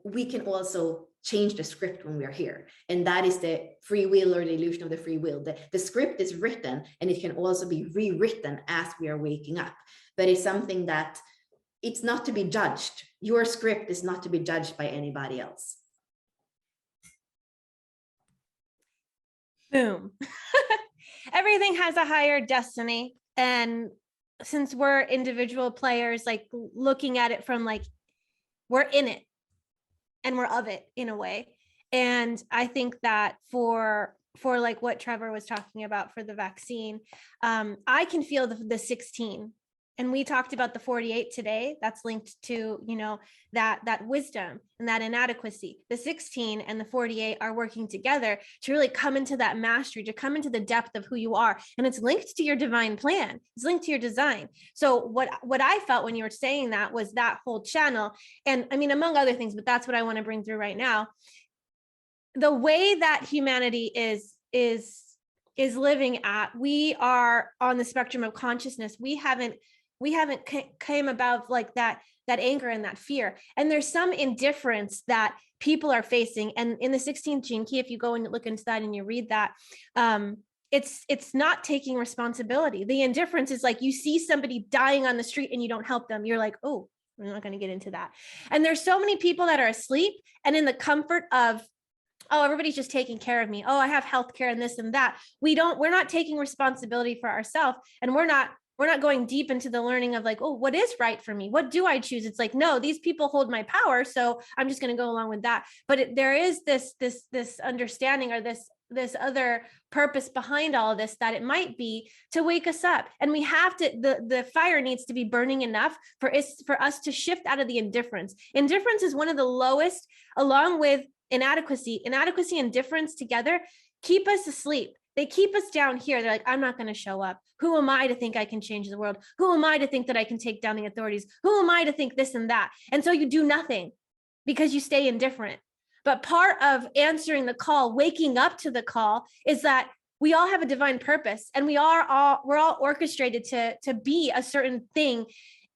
we can also change the script when we are here. And that is the free will, or the illusion of the free will. The script is written, and it can also be rewritten as we are waking up. But it's something that it's not to be judged. Your script is not to be judged by anybody else. Boom. Everything has a higher destiny. And since we're individual players, like looking at it from like, we're in it and we're of it in a way. And I think that for like what Trevor was talking about for the vaccine, I can feel the 16. And we talked about the 48 today. That's linked to, you know, that wisdom and that inadequacy. The 16 and the 48 are working together to really come into that mastery, to come into the depth of who you are. And it's linked to your divine plan. It's linked to your design. So what I felt when you were saying that was that whole channel. And I mean, among other things, but that's what I want to bring through right now. The way that humanity is living at, we are on the spectrum of consciousness. We haven't came about like that anger and that fear. And there's some indifference that people are facing. And in the 16th gene key, if you go and look into that and you read that, it's not taking responsibility. The indifference is like, you see somebody dying on the street and you don't help them. You're like, oh, we're not going to get into that. And there's so many people that are asleep and in the comfort of, oh, everybody's just taking care of me. Oh, I have healthcare and this and that. We're not taking responsibility for ourselves. And we're not going deep into the learning of like, oh, what is right for me? What do I choose? It's like, no, these people hold my power. So I'm just going to go along with that. But there is this understanding, or this other purpose behind all of this, that it might be to wake us up. And we have to, the fire needs to be burning enough for us to shift out of the indifference. Indifference is one of the lowest, along with inadequacy and difference together keep us asleep. They keep us down here. They're like, I'm not going to show up. Who am I to think I can change the world? Who am I to think that I can take down the authorities? Who am I to think this and that? And so you do nothing because you stay indifferent. But part of answering the call, waking up to the call, is that we all have a divine purpose, and we're all orchestrated to be a certain thing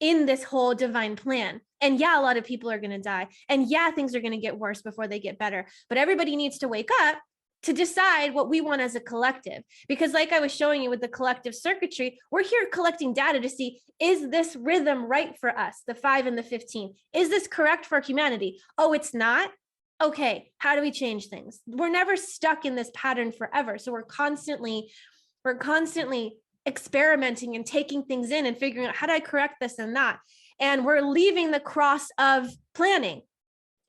in this whole divine plan. And yeah, a lot of people are going to die. And yeah, things are going to get worse before they get better. But everybody needs to wake up to decide what we want as a collective. Because like I was showing you with the collective circuitry, we're here collecting data to see, is this rhythm right for us? The 5 and the 15. Is this correct for humanity? Oh, it's not? Okay, how do we change things? We're never stuck in this pattern forever. So we're constantly experimenting and taking things in and figuring out, how do I correct this and that? And we're leaving the cross of planning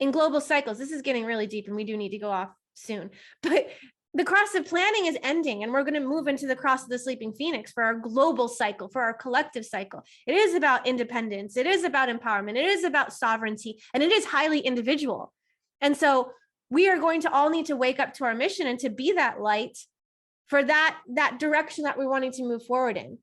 in global cycles. This is getting really deep and we do need to go off soon, but the cross of planning is ending, and we're going to move into the cross of the sleeping phoenix for our global cycle, for our collective cycle. It is about independence. It is about empowerment. It is about sovereignty, and it is highly individual. And so we are going to all need to wake up to our mission and to be that light for that direction that we're wanting to move forward in,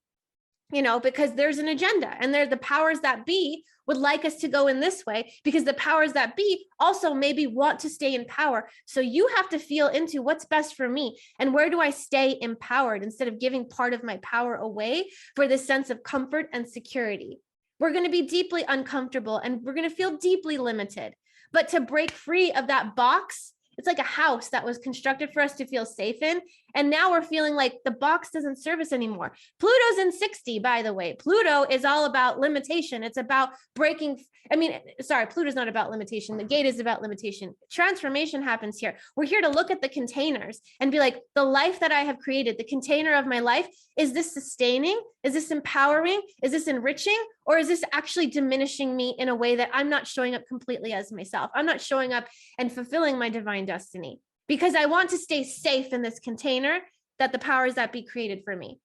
you know, because there's an agenda, and the powers that be would like us to go in this way, because the powers that be also maybe want to stay in power. So you have to feel into what's best for me, and where do I stay empowered instead of giving part of my power away for this sense of comfort and security. We're going to be deeply uncomfortable, and we're going to feel deeply limited. But to break free of that box, it's like a house that was constructed for us to feel safe in. And now we're feeling like the box doesn't serve us anymore. Pluto's in 60, by the way. Pluto is all about limitation. It's about breaking. Pluto's not about limitation. The gate is about limitation. Transformation happens here. We're here to look at the containers and be like, the life that I have created, the container of my life, is this sustaining? Is this empowering? Is this enriching? Or is this actually diminishing me in a way that I'm not showing up completely as myself? I'm not showing up and fulfilling my divine destiny because I want to stay safe in this container that the powers that be created for me.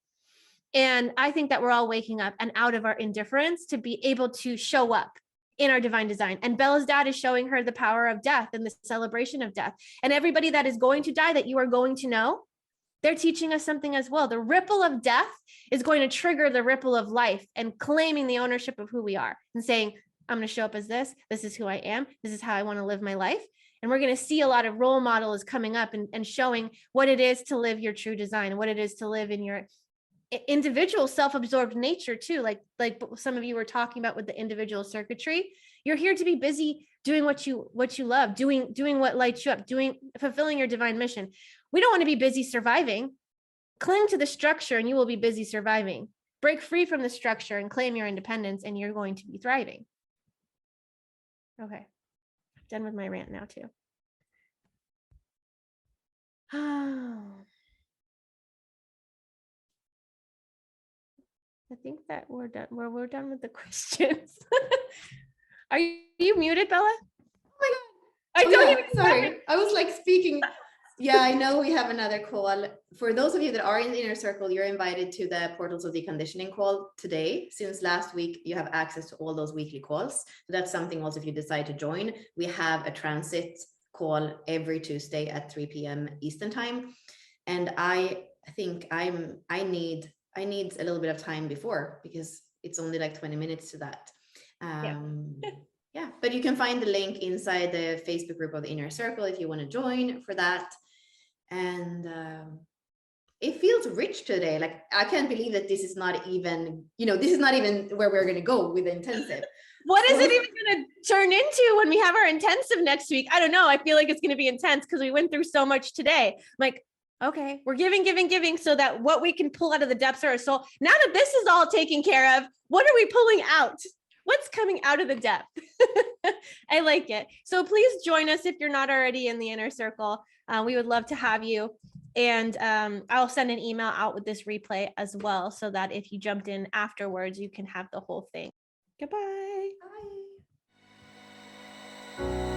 And I think that we're all waking up and out of our indifference to be able to show up in our divine design. And Bella's dad is showing her the power of death and the celebration of death. And everybody that is going to die that you are going to know, they're teaching us something as well. The ripple of death is going to trigger the ripple of life and claiming the ownership of who we are and saying, I'm going to show up as this. This is who I am. This is how I want to live my life. And we're going to see a lot of role models coming up and showing what it is to live your true design, what it is to live in your individual self-absorbed nature too. Like some of you were talking about with the individual circuitry. You're here to be busy doing what you love, doing what lights you up, fulfilling your divine mission. We don't want to be busy surviving. Cling to the structure and you will be busy surviving. Break free from the structure and claim your independence and you're going to be thriving. Okay. Done with my rant now too. I think that we're done. We're done with the questions. Are you muted, Bella? Oh my God. I don't even sorry. I was like speaking. Yeah, I know we have another call. For those of you that are in the inner circle, you're invited to the Portals of Deconditioning call today. Since last week, you have access to all those weekly calls. So that's something also if you decide to join. We have a transit call every Tuesday at 3 p.m. Eastern time. And I think I need a little bit of time before because it's only like 20 minutes to that. Yeah, but you can find the link inside the Facebook group of the Inner Circle if you want to join for that. And it feels rich today. Like, I can't believe that this is not even, this is not even where we're going to go with the intensive. What is it even going to turn into when we have our intensive next week? I don't know. I feel like it's going to be intense because we went through so much today. I'm like, okay, we're giving so that what we can pull out of the depths of our soul. Now that this is all taken care of, what are we pulling out? What's coming out of the depth? I like it. So please join us if you're not already in the inner circle. We would love to have you. And I'll send an email out with this replay as well, so that if you jumped in afterwards, you can have the whole thing. Goodbye. Bye.